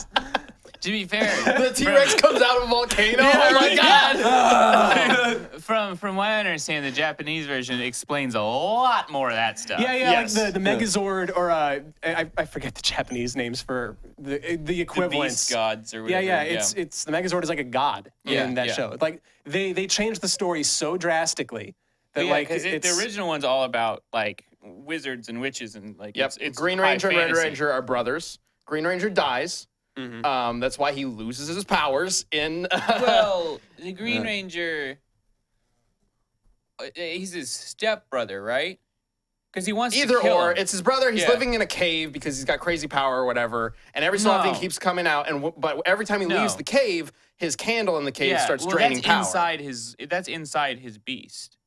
To be fair, The T-Rex comes out of a volcano. Oh my god! From what I understand, the Japanese version explains a lot more of that stuff. Yes. Like the Megazord, or I forget the Japanese names for the equivalents. Beast gods or whatever. Yeah. It's the Megazord is like a god in that show. Like they changed the story so drastically that like because the original one's all about like wizards and witches and like it's Green high Ranger and Red fantasy. Ranger are brothers. Green Ranger dies. That's why he loses his powers in. Well, the Green Ranger, he's his stepbrother, right? Because he wants Either to kill or, him. it's his brother. He's Yeah. living in a cave because he's got crazy power or whatever. And every so often he keeps coming out. But every time he leaves the cave, his candle in the cave starts draining that's power. That's inside his beast.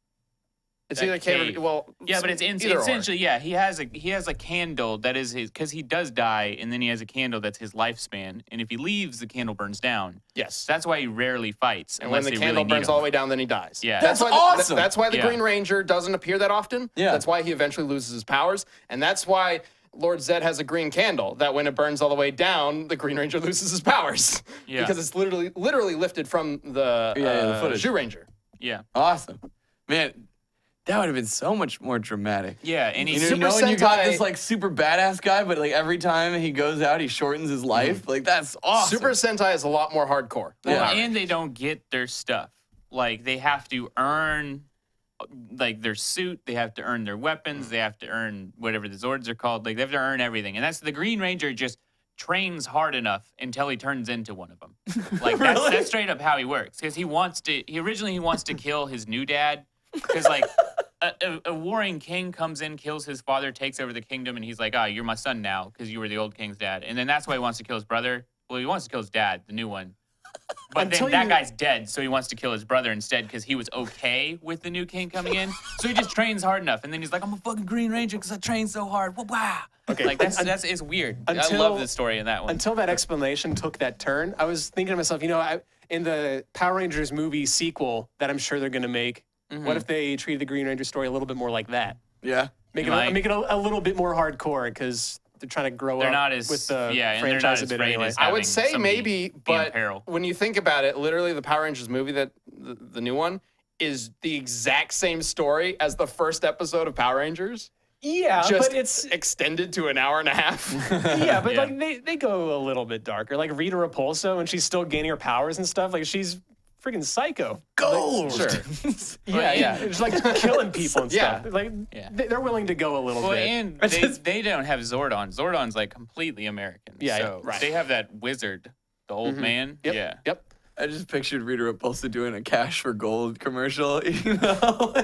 It's that either cave. Well, Yeah, but it's either or. essentially he has a candle that is his, because he does die, and then he has a candle that's his lifespan. And if he leaves, the candle burns down. Yes. That's why he rarely fights. And when the candle burns all the way down, then he dies. Yeah. That's why awesome. That's why the Yeah. Green Ranger doesn't appear that often. Yeah. That's why he eventually loses his powers. And that's why Lord Zed has a green candle, that when it burns all the way down, the Green Ranger loses his powers. Yeah. Because it's literally lifted from the footage. Shoe Ranger. Yeah. Awesome, man. That would have been so much more dramatic. Yeah, and he's Super knowing you got Sentai- this like super badass guy, but like every time he goes out, he shortens his life. Like that's awesome. Super Sentai is a lot more hardcore. Well, Yeah. and they don't get their stuff. Like they have to earn, like their suit. They have to earn their weapons. They have to earn whatever the Zords are called. Like they have to earn everything. And that's the Green Ranger just trains hard enough until he turns into one of them. Like that's straight up how he works. Because he originally wants to kill his new dad. Because like a warring king comes in, kills his father, takes over the kingdom, and he's like, you're my son now because you were the old king's dad. And then that's why he wants to kill his brother. Well, he wants to kill his dad, the new one. But then that guy's dead, so he wants to kill his brother instead because he was okay with the new king coming in. So he just trains hard enough, and then he's like, I'm a fucking Green Ranger because I trained so hard. Wow. Okay. Like it's weird. I love the story in that one. Until that explanation took that turn, I was thinking to myself, in the Power Rangers movie sequel that I'm sure they're going to make, what if they treated the Green Ranger story a little bit more like that? Yeah. Make it a little bit more hardcore because they're trying to grow They're up not as with the and they're not franchise a as bit afraid anyway. as I would having say somebody maybe, be in but peril. when you think about it, literally the Power Rangers movie, that the new one, is the exact same story as the first episode of Power Rangers. Yeah, Just but it's extended to an hour and a half. yeah, but like they go a little bit darker. Like Rita Repulsa, when she's still gaining her powers and stuff, like she's freaking psycho. Gold. Sure. Yeah. It's like killing people and Yeah. stuff. Like they're willing to go a little Well, bit. and they don't have Zordon. Zordon's like completely American. Yeah, so right. they have that wizard, the old man. Yep. Yeah. Yep. I just pictured Rita Repulsa doing a Cash for Gold commercial, you know?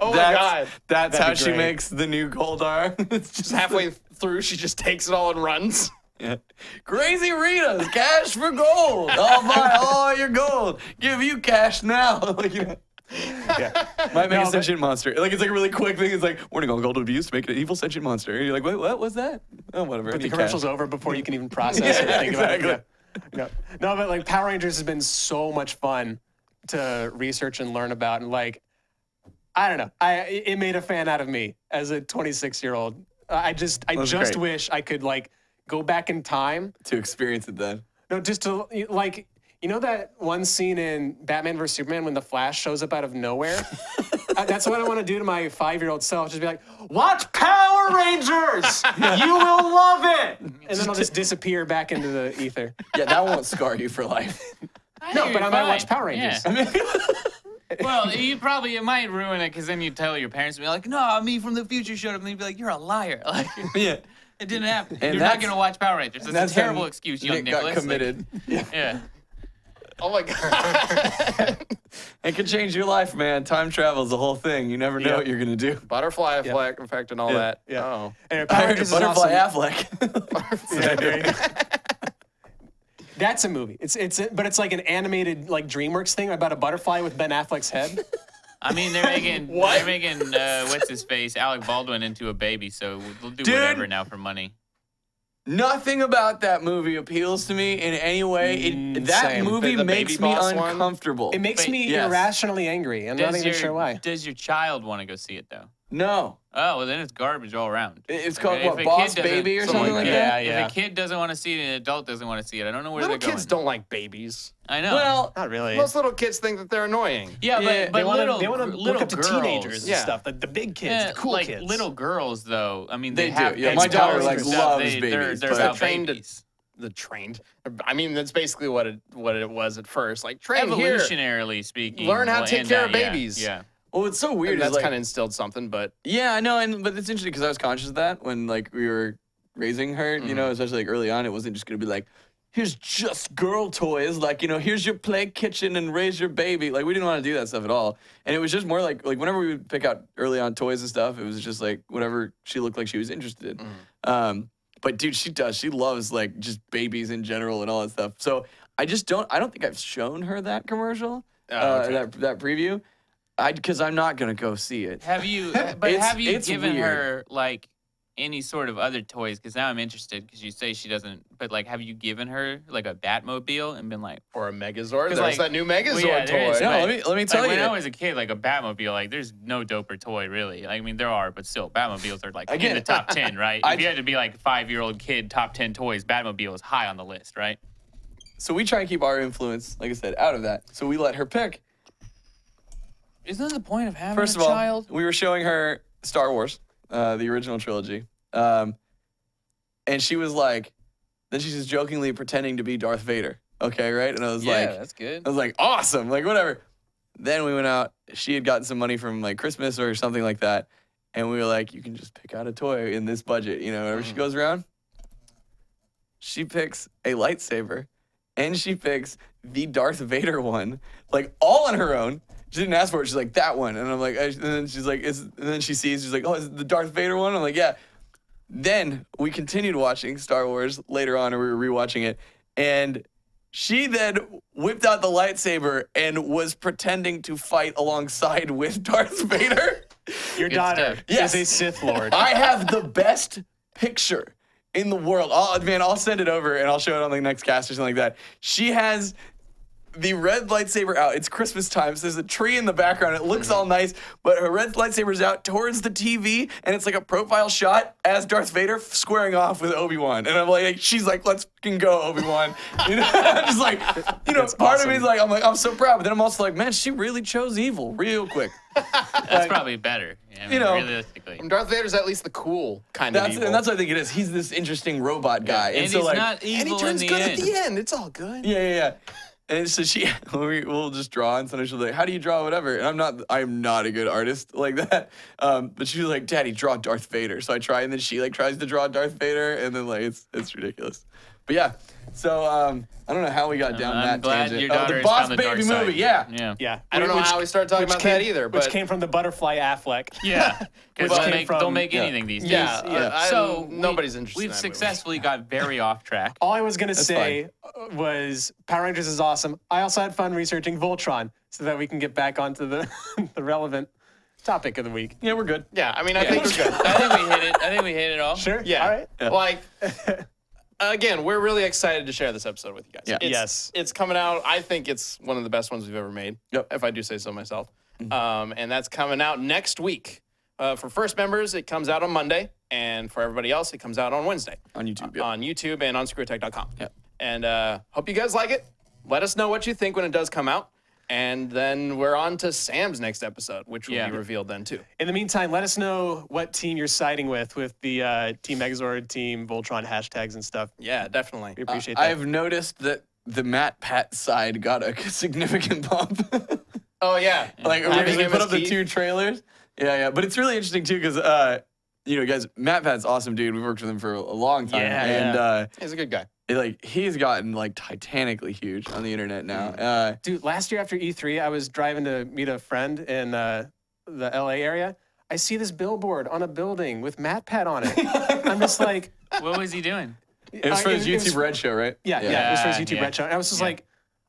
Oh my God. That's That'd how be she great. makes the new gold arm. It's Just halfway through, she just takes it all and runs. yeah. Crazy Rita's Cash for Gold. I'll buy all your gold. Give you cash now. Like, you know. Yeah. Might make No, a but- sentient monster. Like it's like a really quick thing. It's like warning: all gold will be used to make an evil sentient monster. And you're like, wait, what was that? Oh, whatever. I But the need commercial's cash. over before you can even process it or think about it. exactly. Yeah. No, but like Power Rangers has been so much fun to research and learn about, and like, I don't know, it made a fan out of me as a 26-year-old. I just great. wish I could like go back in time. To experience it then. No, just to like, you know that one scene in Batman vs Superman when the Flash shows up out of nowhere? That's what I want to do to my 5-year-old self. Just be like, watch Power Rangers! You will love it! And then I'll just disappear back into the ether. Yeah, that won't scar you for life. No, think but I you're might fine. watch Power Rangers. Yeah. Well, it might ruin it because then you tell your parents and be like, no, me from the future showed up. And they'd be like, you're a liar. Like, Yeah. it didn't happen. And You're not that's- going to watch Power Rangers. That's That's a terrible when excuse, young Nick Nicholas. got committed. Yeah. Oh my God. It can change your life, man. Time travel's the whole thing. You never know Yeah. what you're gonna do. Butterfly effect and all that. Yeah. Oh. And I Power heard Rangers is Butterfly awesome. Affleck. That's a movie. But it's like an animated like DreamWorks thing about a butterfly with Ben Affleck's head. I mean, they're making, What? they're making what's his face, Alec Baldwin into a baby, so we'll do Dude. whatever now for money. Nothing about that movie appeals to me in any way. That Same. movie The makes Baby me Boss one? uncomfortable. It makes Wait, me yes. irrationally angry. I'm not even sure why. Does your child want to go see it though? No. Oh, well then it's garbage all around. It's Like, called if what, a kid Boss doesn't- Baby or something something like like that? Yeah. If a kid doesn't want to see it and an adult doesn't want to see it, I don't know where Little they're kids going. don't like babies. I know. Well, Not really. Most little kids think that they're annoying. yeah, yeah, but they want little, to little look up to girls, teenagers and Yeah. stuff. The big kids, Yeah, the cool like kids. little girls, though. I mean, They they do. have Yeah, big my daughter, powers like, and stuff. loves They're babies, they're but- about Trained to- babies. The trained. I mean, that's basically what it was at first. Like train here. Evolutionarily speaking, Learn how to well, take and care of that, yeah, babies. Yeah. well, it's so weird. And is, that's like, kind of instilled something, but yeah, I know, but it's interesting because I was conscious of that when like we were raising her. You know, especially like early on, it wasn't just gonna be like, here's just girl toys. Like, you know, here's your play kitchen and raise your baby. Like, we didn't want to do that stuff at all. And it was just more like whenever we would pick out early on toys and stuff, it was just like whatever she looked like she was interested in. But dude, she does. She loves like just babies in general and all that stuff. So I don't think I've shown her that commercial, Oh, okay. that preview. Because I'm not gonna go see it. Have you? But It's- have you it's given weird. her like any sort of other toys? Because now I'm interested. Because you say she doesn't. But like, have you given her like a Batmobile and been like, or a Megazord. 'Cause, There's like- that new Megazord well, yeah, there toy. is, No, but- let me tell like, you. when I was a kid, like a Batmobile, like there's no doper toy really. Like, I mean, there are, but still, Batmobiles are like Again, in the top 10, right? I- If you had to be like a 5-year-old kid, top 10 toys, Batmobile is high on the list, right? So we try and keep our influence, like I said, out of that. So we let her pick. Isn't that the point of having First a of all, child? we were showing her Star Wars, the original trilogy. And she was like, then she's just jokingly pretending to be Darth Vader. Okay, right? And I was like, that's good. I was like, awesome, like whatever. Then we went out. She had gotten some money from like Christmas or something like that. And we were like, you can just pick out a toy in this budget, you know, whenever she goes around. She picks a lightsaber and she picks the Darth Vader one, like all on her own. She didn't ask for it. She's like, that one. And I'm like, and then she's like, and then she sees, she's like, oh, is it the Darth Vader one? I'm like, yeah. Then we continued watching Star Wars later on, or we were rewatching it. And she then whipped out the lightsaber and was pretending to fight alongside with Darth Vader. Your daughter stuff. Yes. is a Sith Lord. I have the best picture in the world. I'll send it over and I'll show it on the next cast or something like that. She has the red lightsaber out. It's Christmas time, so there's a tree in the background. It looks all nice, but her red lightsaber's out towards the TV, and it's like a profile shot as Darth Vader squaring off with Obi-Wan. And I'm like, she's like, let's fucking go, Obi-Wan. You know, I'm just like, you know, That's part of awesome. me is like, I'm so proud, but then I'm also like, man, she really chose evil real quick. That's probably better. I mean, you know, realistically. Darth Vader's at least the cool kind of evil. And that's what I think it is. He's this interesting robot guy. And so he's like, not evil and he turns in the good end. at the end. It's all good. Yeah. And so we'll just draw, and sometimes she'll be like, how do you draw whatever? And I'm not a good artist like that. But she was like, Daddy, draw Darth Vader. So I try, and then she like tries to draw Darth Vader, and then like, it's ridiculous. But yeah, so I don't know how we got down I'm that glad tangent. your Oh, daughter the has Boss found the dark Baby side. movie, yeah. Yeah. Yeah. I don't know how we started talking about that either, but Which came from the butterfly Affleck. Yeah. Because Which they'll came make, from- they'll make yeah. anything these days. yeah, So nobody's interested. We've in that movie. successfully got very off track. All I was going to That's say was Power Rangers is awesome. I also had fun researching Voltron so that we can get back onto the, the relevant topic of the week. Yeah, we're good. Yeah, I mean, I think we're good. I think we hit it. I think we hit it all. Sure? Yeah. All right. Yeah. Like, again, we're really excited to share this episode with you guys. Yeah. Yes. It's coming out. I think it's one of the best ones we've ever made, Yep. if I do say so myself. And that's coming out next week. For first members, it comes out on Monday. And for everybody else, it comes out on Wednesday. On YouTube, yeah. On YouTube and on screwtech.com. Yep. And hope you guys like it. Let us know what you think when it does come out. And then we're on to Sam's next episode, which will Yeah. be revealed then, too. In the meantime, let us know what team you're siding with the Team Megazord, Team Voltron hashtags and stuff. Yeah, definitely. We appreciate that. I've noticed that the Matt Pat side got a significant bump. Oh, yeah. Like Having when we him put as up the Keith. 2 trailers. Yeah. But it's really interesting too because you know, guys, Matt Pat's awesome dude. We've worked with him for a long time. Yeah, and He's a good guy. like he's gotten like titanically huge on the internet now. Dude, last year after E3, I was driving to meet a friend in the LA area. I see this billboard on a building with Matt Pat on it. I'm just like, What was he doing? It was for his it was- YouTube Red show, right? Yeah, it was for his Yeah, YouTube yeah. Red Show. And I was just like,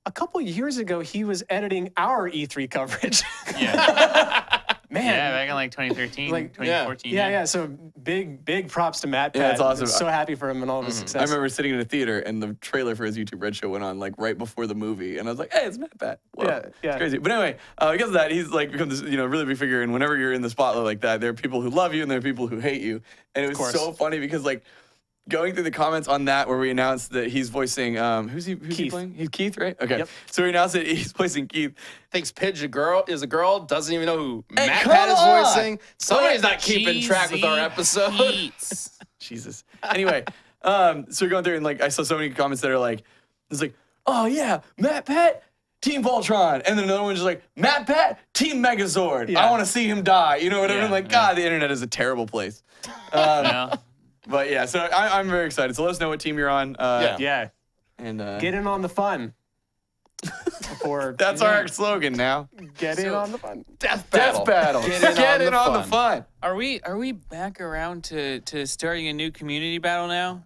a couple years ago, he was editing our E3 coverage. Yeah. Man. Yeah, back in like 2013, Like, 2014. Yeah. So big props to Matt Pat. Yeah, it's awesome. So happy for him and all of his I success. remember sitting in a theater and the trailer for his YouTube Red show went on like right before the movie, and I was like, "Hey, it's Matt Pat." Whoa. Yeah, yeah. It's crazy. But anyway, because of that, he's like become this really big figure. And whenever you're in the spotlight like that, there are people who love you and there are people who hate you. And it was course. so funny because like going through the comments on that where we announced that he's voicing who's he Keith. playing? He's Keith, right? Okay. Yep. So we announced that he's voicing Keith. Thinks Pidge is a girl, doesn't even know who Matt come Pat is on! voicing. Somebody's not keeping track with our Cheesy episode. Pete's. Jesus. Anyway, so we're going through and like I saw so many comments that are like, it's like, oh yeah, Matt Pat, Team Voltron, and then another one's just like, Matt Pat, Team Megazord. Yeah. I want to see him die. You know what I Yeah, mean? Like, yeah. God, the internet is a terrible place. Yeah. But yeah, so I'm very excited. So let us know what team you're on. Yeah. And Get in on the fun. Before that's our slogan now. get in So- on the fun. Death battle. Death battle. Get in on the fun. Are we back around to starting a new community battle now?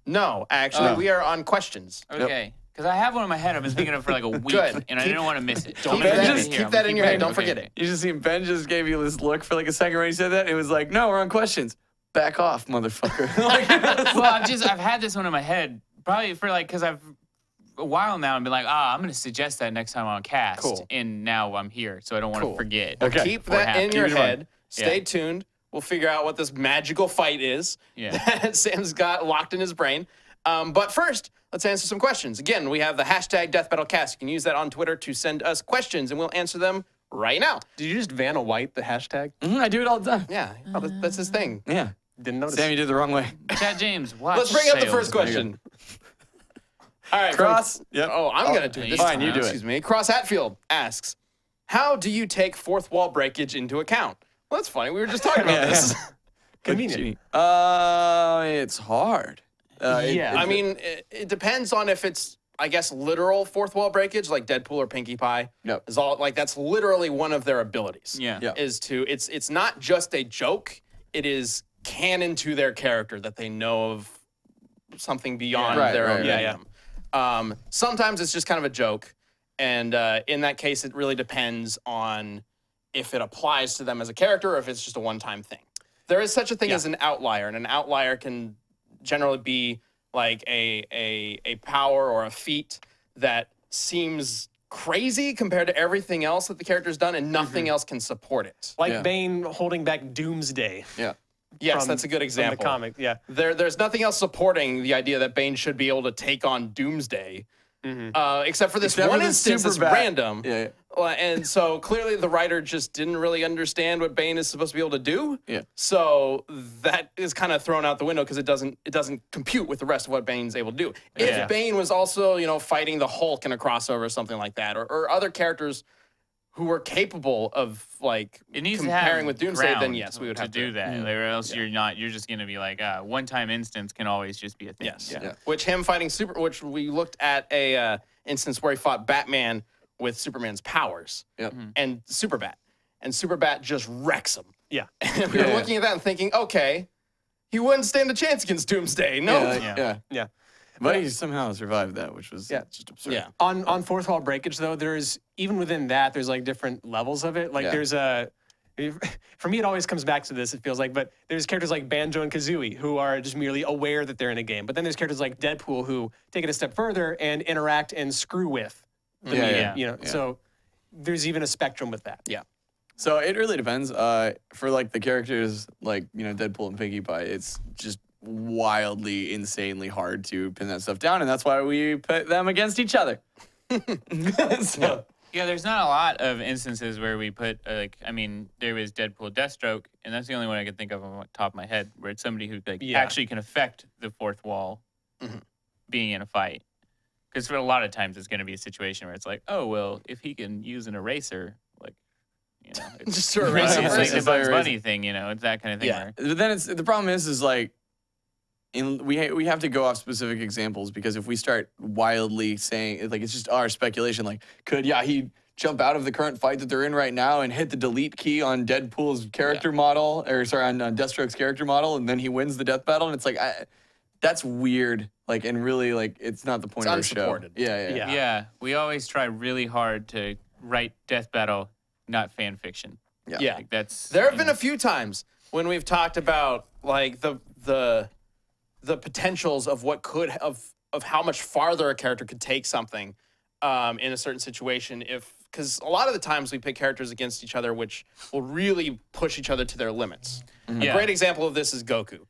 No, actually, Oh. we are on questions. Okay. Because I have one in my head. I've been thinking of it for like a week, Good. and I didn't want to miss it. Don't Keep forget it it. here. Keep I'm that in your keeping head. Don't Okay. forget it. You just see Ben just gave you this look for like a second when he said that. It was like, no, we're on questions. Back off, motherfucker. Like, Well, I've had this one in my head probably for like because I've a while now and been like, I'm going to suggest that next time on cast. Cool. And now I'm here, so I don't want to Cool. forget. Okay. Keep Before it that in happens. your Keep it in mind. head. Stay Yeah. tuned. We'll figure out what this magical fight is Yeah. that Sam's got locked in his brain. But first, let's answer some questions. Again, we have the hashtag DeathBattleCast. You can use that on Twitter to send us questions, and we'll answer them right now. Did you just Vanna White the hashtag? I do it all the time. Yeah, that's his thing. Yeah. Didn't notice. Sam, you did the wrong way. Chad James, watch Let's bring up the sales. first question. All right, Cross. Yep. Oh, I'm gonna do it this Fine, time. you do it. Excuse me. Cross Hatfield asks, "How do you take fourth wall breakage into account?" Well, that's funny. We were just talking about Yeah, this. Convenient. Genie. It's hard. Yeah. I mean, it depends on if it's, I guess, literal fourth wall breakage, like Deadpool or Pinkie Pie. Yep. Is all like that's literally one of their abilities. Yeah. Yeah. Is to it's not just a joke. It is canon to their character that they know of something beyond Right, their right, own right. medium. Sometimes it's just kind of a joke, and in that case, it really depends on if it applies to them as a character or if it's just a one-time thing. There is such a thing as an outlier, and an outlier can generally be like a power or a feat that seems crazy compared to everything else that the character's done, and nothing else can support it. Like Yeah. Bane holding back Doomsday. Yeah. Yes, from- that's a good From example. the comic, yeah. There's nothing else supporting the idea that Bane should be able to take on Doomsday, except for this Except for one the instance that's super bat. random. Yeah. And so clearly the writer just didn't really understand what Bane is supposed to be able to do. Yeah. So that is kind of thrown out the window because it doesn't compute with the rest of what Bane's able to do. If Yeah. Bane was also, fighting the Hulk in a crossover or something like that, or other characters who were capable of like It needs comparing to have with Doomsday, then ground yes, we would to have do that. Or else you're not. You're just gonna be like, one-time instance can always just be a thing. Yes. Yeah. Which him fighting which we looked at a instance where he fought Batman with Superman's powers Yep. and Superbat, and Superbat just wrecks him. Yeah. And we were looking at that and thinking, okay, he wouldn't stand a chance against Doomsday. No. Yeah. But he somehow survived that, which was just absurd. Yeah. On fourth wall breakage, though, there's even within that, there's like different levels of it. Like there's for me, it always comes back to this, it feels like, but there's characters like Banjo and Kazooie who are just merely aware that they're in a game. But then there's characters like Deadpool who take it a step further and interact and screw with the medium, you know? So there's even a spectrum with that. Yeah. So it really depends. For like the characters like, Deadpool and Pinkie Pie, it's just wildly, insanely hard to pin that stuff down, and that's why we put them against each other. Yeah, there's not a lot of instances where we put there was Deadpool, Deathstroke, and that's the only one I can think of on the top of my head where it's somebody who actually can affect the fourth wall being in a fight. Because for a lot of times it's going to be a situation where it's like, oh well, if he can use an eraser, it's Just to erase it's like the It's Bugs like Bunny thing, it's that kind of thing. Yeah. Where, But then the problem is like, we have to go off specific examples, because if we start wildly saying, like, it's just our speculation, like, could he jump out of the current fight that they're in right now and hit the delete key on Deadpool's character model, or sorry, on Deathstroke's character model, and then he wins the death battle? And it's like, that's weird, like, and really, like, it's not the point of the show. unsupported. yeah, we always try really hard to write death battle, not fan fiction. Yeah. Like, that's There have been a few times when we've talked about like the potentials of what could of how much farther a character could take something in a certain situation, because a lot of the times we pick characters against each other which will really push each other to their limits. Yeah. A great example of this is Goku.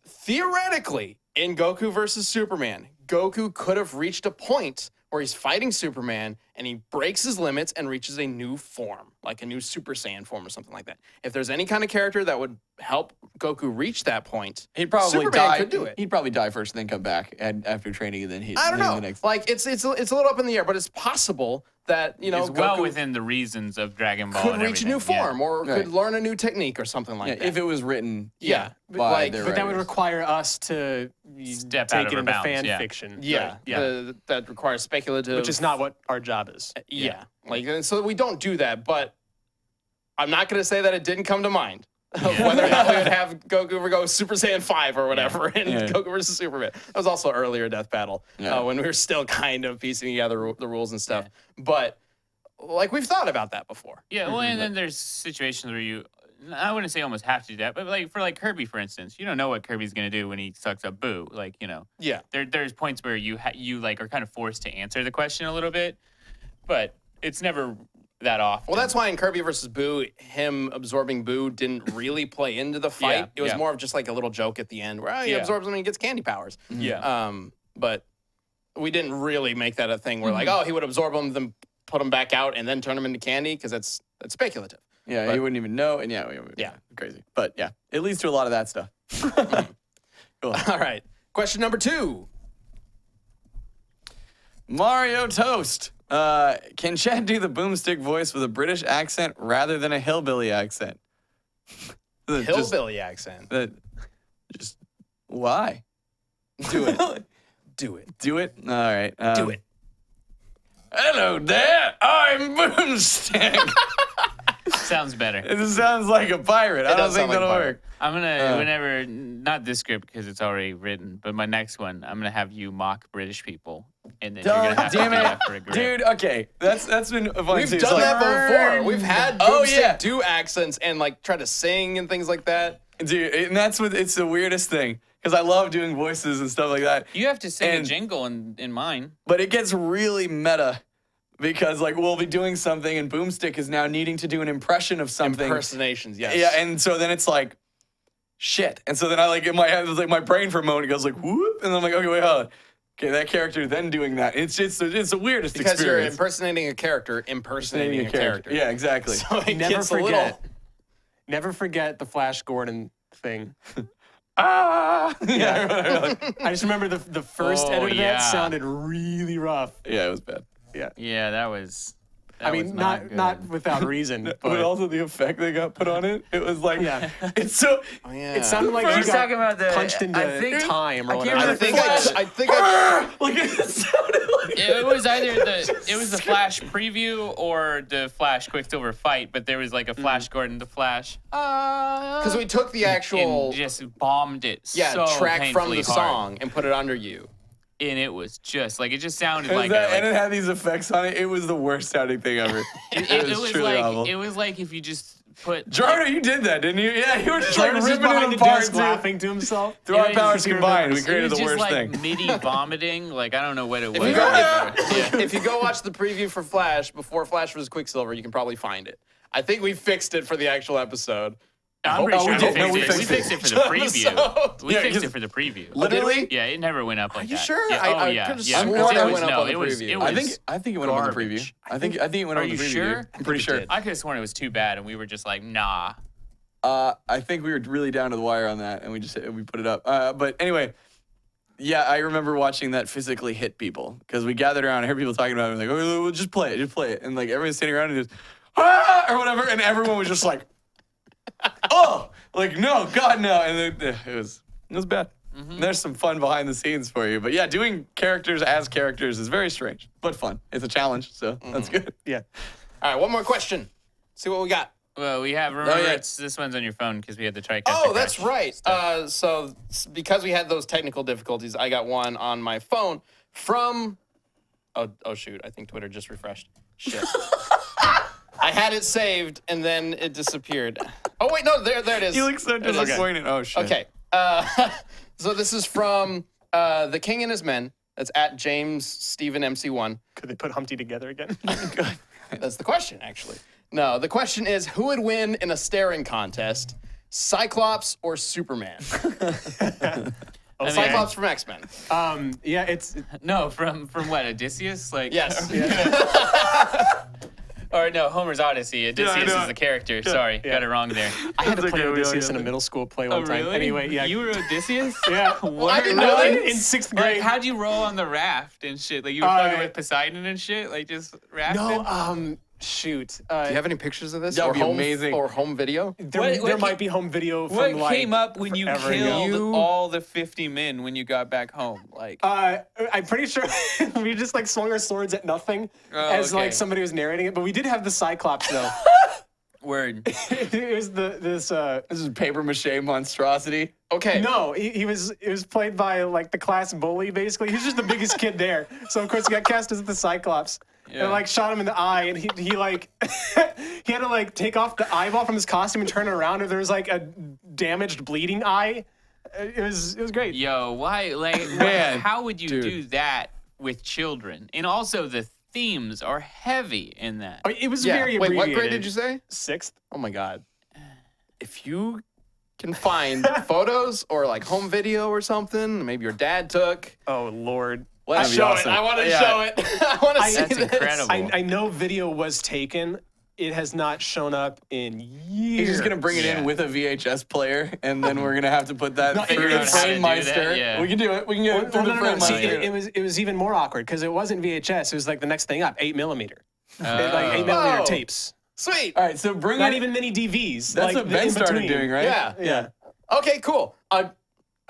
Theoretically, in Goku versus Superman, Goku could have reached a point where he's fighting Superman and he breaks his limits and reaches a new form, like a new Super Saiyan form or something like that. If there's any kind of character that would help Goku reach that point, He'd probably Superman die. could do it. He'd probably die first, then come back after training, and then he'd. I don't then know. The next. Like it's a little up in the air, but it's possible that it's Goku well within the reasons of Dragon Ball. could and reach a new everything. Yeah. form or Right. could learn a new technique or something like that. If it was written, Yeah. by Like, their But that would writers. require us to Step take out of it our into bounds, fan yeah. fiction. yeah, Right. Yeah. that requires speculative, Which is not what our job is. Yeah. Like, and so we don't do that, but I'm not going to say that it didn't come to mind of whether or not we would have Goku go Super Saiyan 5 or whatever in Goku versus Superman. That was also earlier Death Battle when we were still kind of piecing together the rules and stuff. But, like, we've thought about that before. Yeah, well, and then there's situations where you, I wouldn't say almost have to do that, but like for Kirby, for instance, you don't know what Kirby's gonna do when he sucks up Boo. Like, Yeah. there's points where you are kind of forced to answer the question a little bit, but it's never that often. Well, that's why in Kirby versus Boo, him absorbing Boo didn't really play into the fight. Yeah, It was yeah. more of just like a little joke at the end where he absorbs him and he gets candy powers. Yeah. But we didn't really make that a thing where like, he would absorb them, then put them back out, and then turn them into candy, because that's speculative. Yeah, But- he wouldn't even know, and crazy. But yeah, it leads to a lot of that stuff. Cool. All right. Question number 2. Mario Toast. Can Chad do the boomstick voice with a British accent rather than a hillbilly accent? Hillbilly accent. Just why? Do it. Do it. Do it. All right. Do it. Hello there. I'm Boomstick. Sounds better. It sounds like a pirate. I don't does think sound like that'll pirate. work. I'm gonna whenever not this script because it's already written, but my next one I'm gonna have you mock British people, and then you're gonna have to do Damn that for a it, grip. dude. Okay, that's been a fun. We've too. It's done like, that before. We've had Oh, Boomstick yeah. do accents and like try to sing and things like that. dude, and that's what it's the weirdest thing, because I love doing voices and stuff like that. You have to sing And- a jingle in mine. But it gets really meta, because like we'll be doing something and Boomstick is now needing to do an impression of something. Impersonations, yes. Yeah, and so then it's like, shit. And so then I like in my head, it's like my brain for a moment, it goes like whoop, and I'm like, okay, wait, hold on. Okay, that character then doing that. It's the weirdest because you're experience. impersonating a character, impersonating a character. Yeah, exactly. So it Never gets forget. Never forget the Flash Gordon thing. Ah! Yeah. I just remember the first Oh, edit of yeah. that sounded really rough. Yeah, it was bad. Yeah. Yeah, that was. I mean, was not good. without reason, But but also the effect they got put on it, it was like, Yeah. it's so. Oh, yeah. it sounded like First you got talking about the- punched into I think- time or I can't whatever. I remember think Flash. I think I Like it sounded like. It was either the Flash preview or the Flash Quicksilver fight, but there was like a Flash Gordon the Flash. because we took the actual And just bombed it so track from the painfully hard. song and put it under you. And it was just like, it just sounded It was like, that, and it had these effects on it. It was the worst sounding thing ever. it was truly like awful. it was like if you just put Jordan, you did that, didn't you? Yeah, you were just Jordan like was just ripping behind it the apart desk too. laughing to himself. Through our It was powers just- combined, we it created it was the just worst like thing. MIDI vomiting. Like, I don't know what it was. If you go, Yeah. if you go watch the preview for Flash before Flash was Quicksilver, you can probably find it. I think we fixed it for the actual episode. I'm pretty sure we did. No, we we fixed fixed it. it for the preview. We Yeah, fixed 'cause- it for the preview. Literally? Yeah, it never went up like you that. sure? Yeah. I Oh, yeah. could've Yeah. sworn Because it went up on the it was, preview. it I was think it went up on the preview. garbage. I think it went Are up on you the preview. sure? I'm pretty sure. I could have sworn it was too bad, and we were just like, nah. I think we were really down to the wire on that, and we put it up. But anyway, yeah, I remember watching that physically hit people because we gathered around and heard people talking about it. And like, oh, well, just play it, and like everyone's standing around and just or whatever, and everyone was just like, oh, like no, God no, and then, it was bad. There's some fun behind the scenes for you, but yeah, doing characters as characters is very strange but fun. It's a challenge, so that's good. Yeah. All right, one more question. See what we got. Well, we have, remember, yeah. this one's on your phone because we had the TriCaster Oh, that's crash right. stuff. So because we had those technical difficulties, I got one on my phone from. Oh shoot! I think Twitter just refreshed. Shit. I had it saved and then it disappeared. Oh wait, no, there it is. You look so There it is. disappointed. Oh shit. Okay. So this is from The King and His Men. That's at James Stephen MC1. Could they put Humpty together again? That's the question, actually. No, the question is, who would win in a staring contest, Cyclops or Superman? Cyclops from X-Men. Yeah, it's No, from what, Odysseus? Like, Yes. Or no, Homer's Odyssey. Odysseus know. is the character. Sorry, got it wrong there. I had to That's play okay, we all Odysseus get in a it. middle school play one time. Really? Anyway, yeah. You were Odysseus? yeah. I didn't know in, this. in sixth Like, grade. how'd you roll on the raft and shit? Like, you were fucking with Poseidon and shit? Like, just rafting? No, shoot. Do you have any pictures of this? That or would be home, amazing. Or home video? there what might ca- be home video from What like came up when you forever killed ago. all the 50 men when you got back home? Like, I'm pretty sure we just like swung our swords at nothing as okay. like somebody was narrating it, but we did have the Cyclops though. word. It was this This is paper mache monstrosity. Okay. no, it was played by like the class bully basically. He's just the biggest kid there. So of course he got cast as the Cyclops. Yeah. And like shot him in the eye and he like he had to like take off the eyeball from his costume and turn it around and there was like a damaged bleeding eye. It was great. Yo, why? Like, Man, how would you dude. do that with children? And also, the themes are heavy in that. I mean, it was Yeah. very Wait, abbreviated. what grade did you say? Sixth. Oh my God. If you can find photos or like home video or something, maybe your dad took, Oh Lord. let's That'd be show awesome. it. I want to Yeah. show it. I want to see That's this. incredible. I know video was taken. It has not shown up in years. He's just gonna bring it Yeah. in with a VHS player, and then we're gonna have to put that No, through figure the out how to Frame do Meister. that, yeah. We can do it. We can get it through Well, the no, Frame See, Meister. it was even more awkward because it wasn't VHS. It was like the next thing up, 8mm. Like 8mm Oh. tapes. Sweet. All right, so bring Not it. even mini DVs. That's like what the Ben in started between. doing, right? Yeah. Yeah. Okay, cool. I'd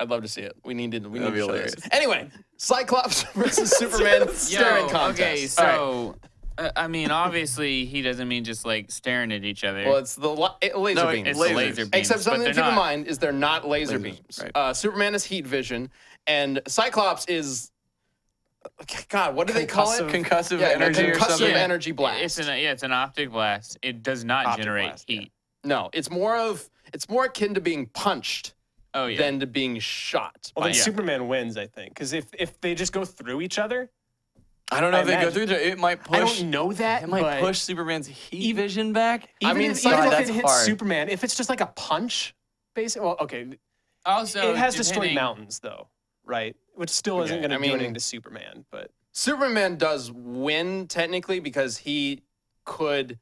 love to see it. We need to That'd show be this. hilarious. Anyway, Cyclops versus Superman staring contest. okay, All right. so I mean, obviously, he doesn't mean just like staring at each other. Well, it's the laser No, beams. it's lasers. the laser beams. Except but something to they're keep in not. mind is they're not laser Lasers, beams. right. Superman is heat vision, and Cyclops is, God, what do they call it? Concussive Yeah, energy or concussive something. energy blast. It's an optic blast. It does not Optic generate blast, yeah. heat. No, it's more akin to being punched Oh yeah. than to being shot. Well, by then it. Superman wins, I think, because if they just go through each other, I don't know I if they go imagine- through there. It might push. I don't know that. It might but push Superman's heat vision back. Even, mean, if, God, even if that's it hits hard. Superman, if it's just like a punch, basically. Well, okay, also, it has destroyed depending- mountains though, right? Which still isn't going to I do mean- anything to Superman, but Superman does win technically because he can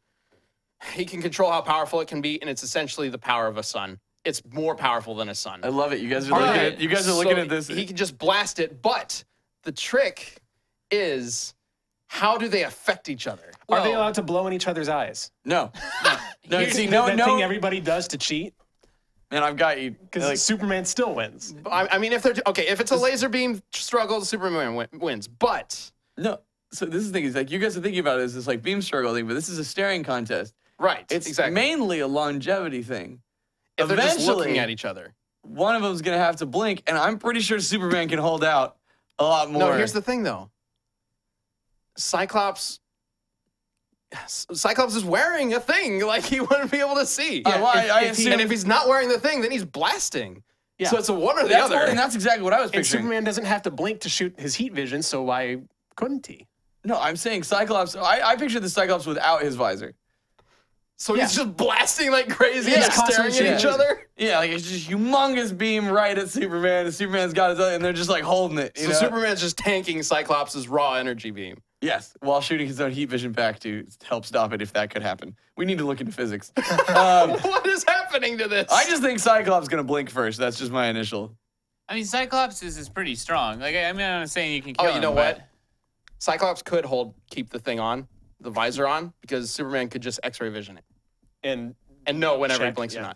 control how powerful it can be, and it's essentially the power of a sun. It's more powerful than a sun. I love it. You guys are All looking right, at. You guys are so looking at this. He can just blast it, but the trick is how do they affect each other? Are they Well- allowed to blow in each other's eyes? No. No, Here's see, the- no, that no. thing everybody does to cheat? Man, I've got you. Because Like, Superman still wins. I mean, if they're okay, if it's a laser beam struggle, Superman wins. But no. So this is the thing. Is like you guys are thinking about it as this like beam struggle thing, but this is a staring contest. right, It's exactly. mainly a longevity thing. if they're just looking Eventually, at each other. one of them's gonna have to blink, and I'm pretty sure Superman can hold out a lot more. No, here's the thing though. Cyclops is wearing a thing like he wouldn't be able to see. well, I and if he's not wearing the thing, then he's blasting. Yeah. So it's a one or the That's other. what- and that's exactly what I was And picturing. Superman doesn't have to blink to shoot his heat vision, so why couldn't he? No, I'm saying Cyclops. I picture the Cyclops without his visor. So he's just blasting like crazy Yeah, and staring constantly at each shooting. other. Yeah, like it's just humongous beam right at Superman, and Superman's got his other, and they're just like holding it. You So know? Superman's just tanking Cyclops' raw energy beam. Yes, while shooting his own heat vision back to help stop it if that could happen. We need to look into physics. What is happening to this? I just think Cyclops gonna blink first. That's just my initial. I mean, Cyclops is pretty strong. Like, I mean, I'm not saying you can kill him. you know but- what? Cyclops could keep the thing on, the visor on, because Superman could just X-ray vision it And and know whenever he Check, blinks or yeah.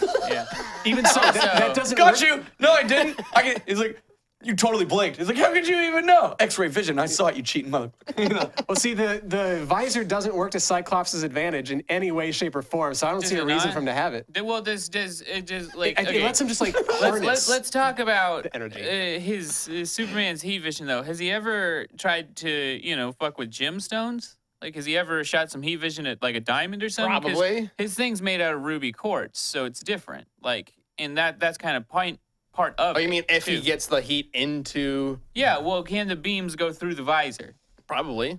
not. Yeah. even so, that doesn't Got work. you? No, I didn't. He's like, you totally blinked. He's like, how could you even know? X-ray vision. I saw it, you cheating mother. You know? Well, see, the visor doesn't work to Cyclops' advantage in any way, shape, or form, so I don't Does see a it reason not? for him to have it. Well, does it just like It okay. lets him just like harness. Let's talk about the energy. his Superman's heat vision though. Has he ever tried to fuck with gemstones? Like, has he ever shot some heat vision at like a diamond or something? 'Cause Probably. his thing's made out of ruby quartz, so it's different. Like, and that's kind of part of. Oh, you mean if he too. gets the heat into? Yeah. Well, can the beams go through the visor? Probably.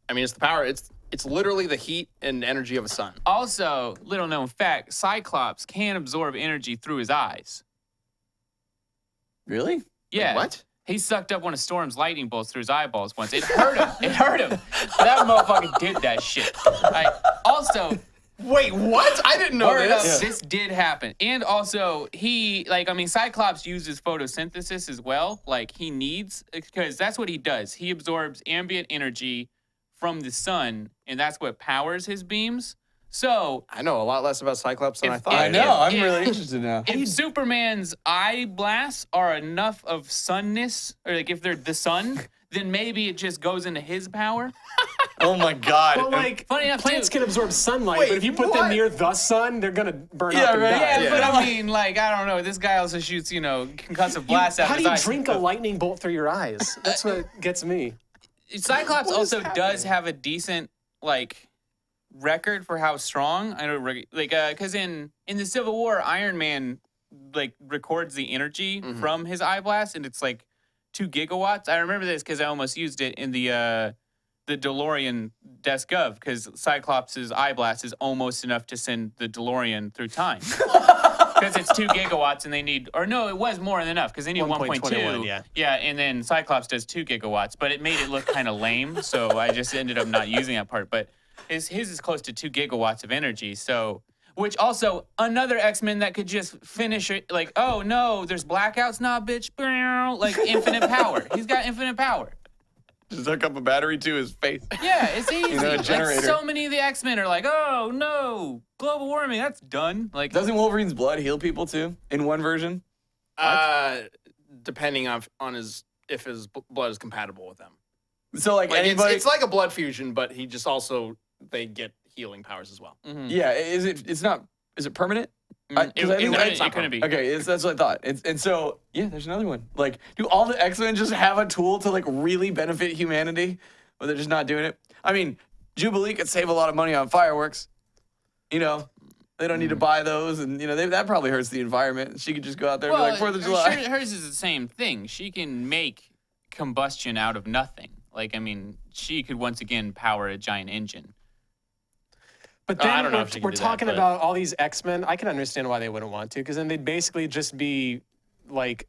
I mean, it's the power. It's literally the heat and energy of a sun. Also, little known fact: Cyclops can absorb energy through his eyes. Really? Yeah. What? He sucked up one of Storm's lightning bolts through his eyeballs once. It hurt him. It hurt him. That motherfucker did that shit. Also, Wait, what? I didn't know word up, this. this did happen. And also, Cyclops uses photosynthesis as well. Like, he needs, because that's what he does. He absorbs ambient energy from the sun, and that's what powers his beams. So, I know a lot less about Cyclops than I If- thought. I if- know. I'm if- really interested now. if Superman's eye blasts are enough of sunness, or like if they're the sun, then maybe it just goes into his power. Oh my God. Well, like, Funny enough, plants too. can absorb sunlight, Wait, but if you put what? them near the sun, they're gonna burn Yeah, up and right, die. Yeah, but Yeah. I mean, like, I don't know. This guy also shoots, concussive blasts out How of do his you eyes. drink a lightning bolt through your eyes? That's what gets me. Cyclops What is also does have a decent, like, record for how strong. I know, because in the Civil War, Iron Man, like, records the energy from his eye blast, and it's like 2 gigawatts. I remember this because I almost used it in the DeLorean Desk Gov, because Cyclops' eye blast is almost enough to send the DeLorean through time. Because it's 2 gigawatts and they need, or no, it was more than enough because they need 1.2. 1.21, yeah. Yeah, and then Cyclops does 2 gigawatts, but it made it look kind of lame, so I just ended up not using that part. But his is close to 2 gigawatts of energy, so, which also, another X-Men that could just finish it, like, oh no, there's blackouts, nah, bitch, like infinite power. He's got infinite power. Just hook up a battery to his face. Yeah, it's easy. know, a Like, generator. so many of the X-Men are like, oh no, global warming, that's done. Like, Doesn't Wolverine's blood heal people too? In one version? Depending on if his blood is compatible with them. So like, Like anybody. it's like a blood fusion, but he just also they get healing powers as well. Yeah, is it? It's not. Is it permanent? it, 'cause I think couldn't- that's it couldn't be. Okay, that's what I thought. And so yeah, there's another one. Like, do all the X-Men just have a tool to like really benefit humanity, but they're just not doing it? I mean, Jubilee could save a lot of money on fireworks. You know, they don't need to buy those, and that probably hurts the environment. She could just go out there and be like 4th of July. Hers is the same thing. She can make combustion out of nothing. Like, I mean, she could once again power a giant engine. But I then don't know if she can we're do that, talking but- about all these X-Men. I can understand why they wouldn't want to, because then they'd basically just be like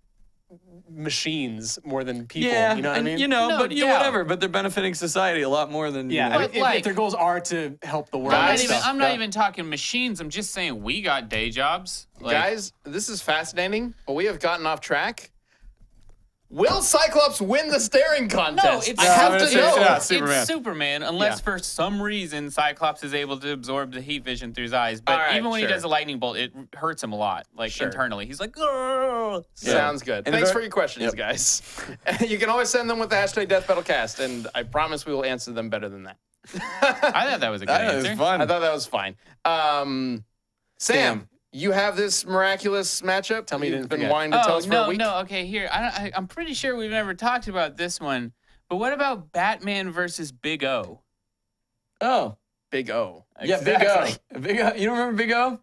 machines more than people. Yeah, You know what I and, mean? No but doubt. whatever. But they're benefiting society a lot more than Yeah, You know. I mean, But, if like- their goals are to help the world. I'm and not even, stuff, I'm not even talking machines. I'm just saying we got day jobs. Like, Guys, this is fascinating, but we have gotten off track. Will Cyclops win the staring contest? No, it's I have No, to it's- know. yeah, It's Superman. Superman, unless Yeah. for some reason Cyclops is able to absorb the heat vision through his eyes. But All right, even when sure. he does a lightning bolt, it hurts him a lot, like Sure. internally. He's like, "Grrr." Sounds good. And Thanks the- for your questions, Yep. guys. You can always send them with the hashtag DeathBattleCast, and I promise we will answer them better than that. I thought that was a good That was answer. fun. I thought that was fine. Sam, you have this miraculous matchup. Tell me you You've didn't been forget. wanting to tell us for a week. No. Okay, here. I'm pretty sure we've never talked about this one. But what about Batman versus Big O? Oh. Big O. Yeah, Exactly. Big O. Big O. You don't remember Big O?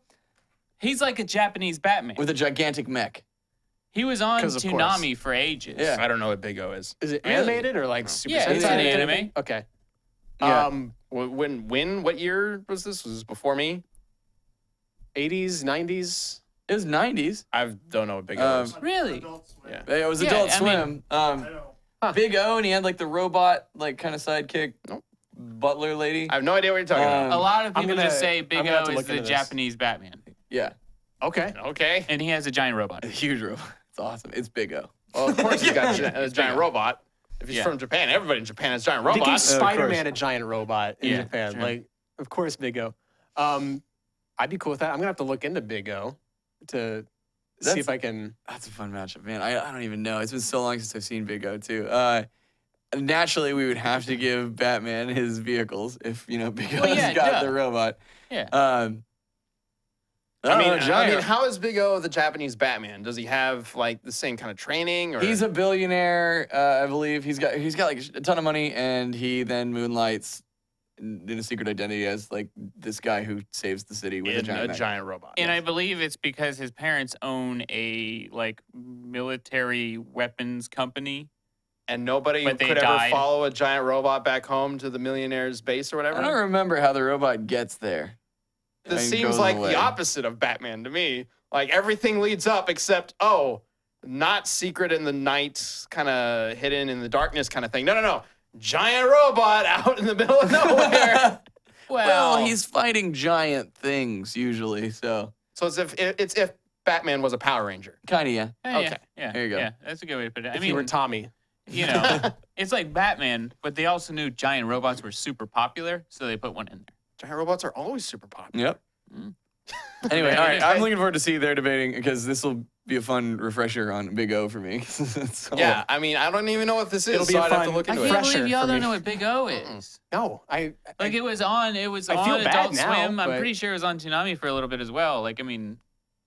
He's like a Japanese Batman. With a gigantic mech. He was on 'Cause of course. Toonami for ages. Yeah. I don't know what Big O is. Is it Really? animated or like Super Yeah, it's Sentai? an or anime. anything? Okay. Yeah. What year was this? Was this before me? 80s, 90s. It was 90s. I don't know what Big O is. Really? Yeah. It was Yeah, Adult I Swim. Big O, and he had like the robot, like kind of sidekick Nope. butler lady. I have no idea what you're talking A lot of I'm people gonna- just say I'm Big gonna have O to is look the into this. Japanese Batman. Yeah. Okay. about. Okay. And he has a giant robot. A huge robot. It's awesome. It's Big O. Well, of course he's got a giant robot. If he's Yeah. from Japan, everybody in Japan has giant I think robots. he's Spider-Man, a giant robot in Yeah, Japan. sure. Like, of course, Big O. I'd be cool with that. I'm gonna have to look into Big O to see That's- if I can. That's a fun matchup, man. I don't even know. It's been so long since I've seen Big O too. Naturally, we would have to give Batman his vehicles if Big O's Well, yeah, got duh. the robot. Yeah. I mean, giant. how is Big O the Japanese Batman? Does he have like the same kind of training? Or He's a billionaire, I believe. He's got like a ton of money, and he then moonlights in a secret identity as like this guy who saves the city with a in giant a mech. giant robot? And I believe it's because his parents own a like military weapons company. And nobody But they could ever died. follow a giant robot back home to the millionaire's base or I whatever. don't remember how the robot gets there. This and seems goes like away. the opposite of Batman to me. Like everything leads up except not secret in the night, kind of hidden in the darkness kind of thing. No. Giant robot out in the middle of nowhere. Well, he's fighting giant things usually, so So it's if Batman was a Power Ranger. kind of yeah. Okay. Yeah. There you go. Yeah, that's a good way to put it. I If you were mean, Tommy. it's like Batman, but they also knew giant robots were super popular, so they put one in there. Giant robots are always super popular. Yep. Anyway, all right. I'm looking forward to see their debating because this will be a fun refresher on Big O for me. So- Yeah, I mean, I don't even know what this is, It'll be so a I'd have to fun- look I into can't it. Fresher believe y'all for don't me. know what Big O is. No, Like it was on I feel on bad Adult now, Swim. I'm but- pretty sure it was on Toonami for a little bit as well. Like I mean,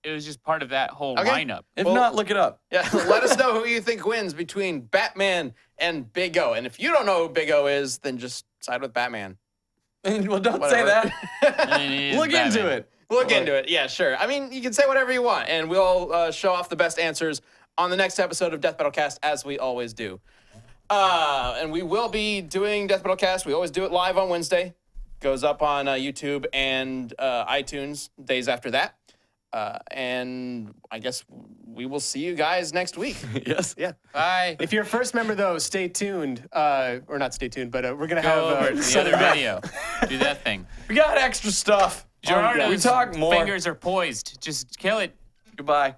it was just part of that whole Okay. lineup. If Well- not, look it up. Yeah, let us know who you think wins between Batman and Big O. And if you don't know who Big O is, then just side with Batman. Well, don't Whatever. say that. I mean, it is Look into Batman. it. Look into it. Yeah, sure. I mean, you can say whatever you want, and we'll show off the best answers on the next episode of Death Battle Cast, as we always do. And we will be doing Death Battle Cast. We always do it live on Wednesday. Goes up on YouTube and iTunes days after that. And I guess we will see you guys next week. Yes. Yeah. Bye. If you're a first member, though, stay tuned. Or not stay tuned, but we're going to have Go over to the Southern other Belle. video. Do that thing. We got extra stuff. Gerardo's we talk more. fingers are poised. Just kill it. Goodbye.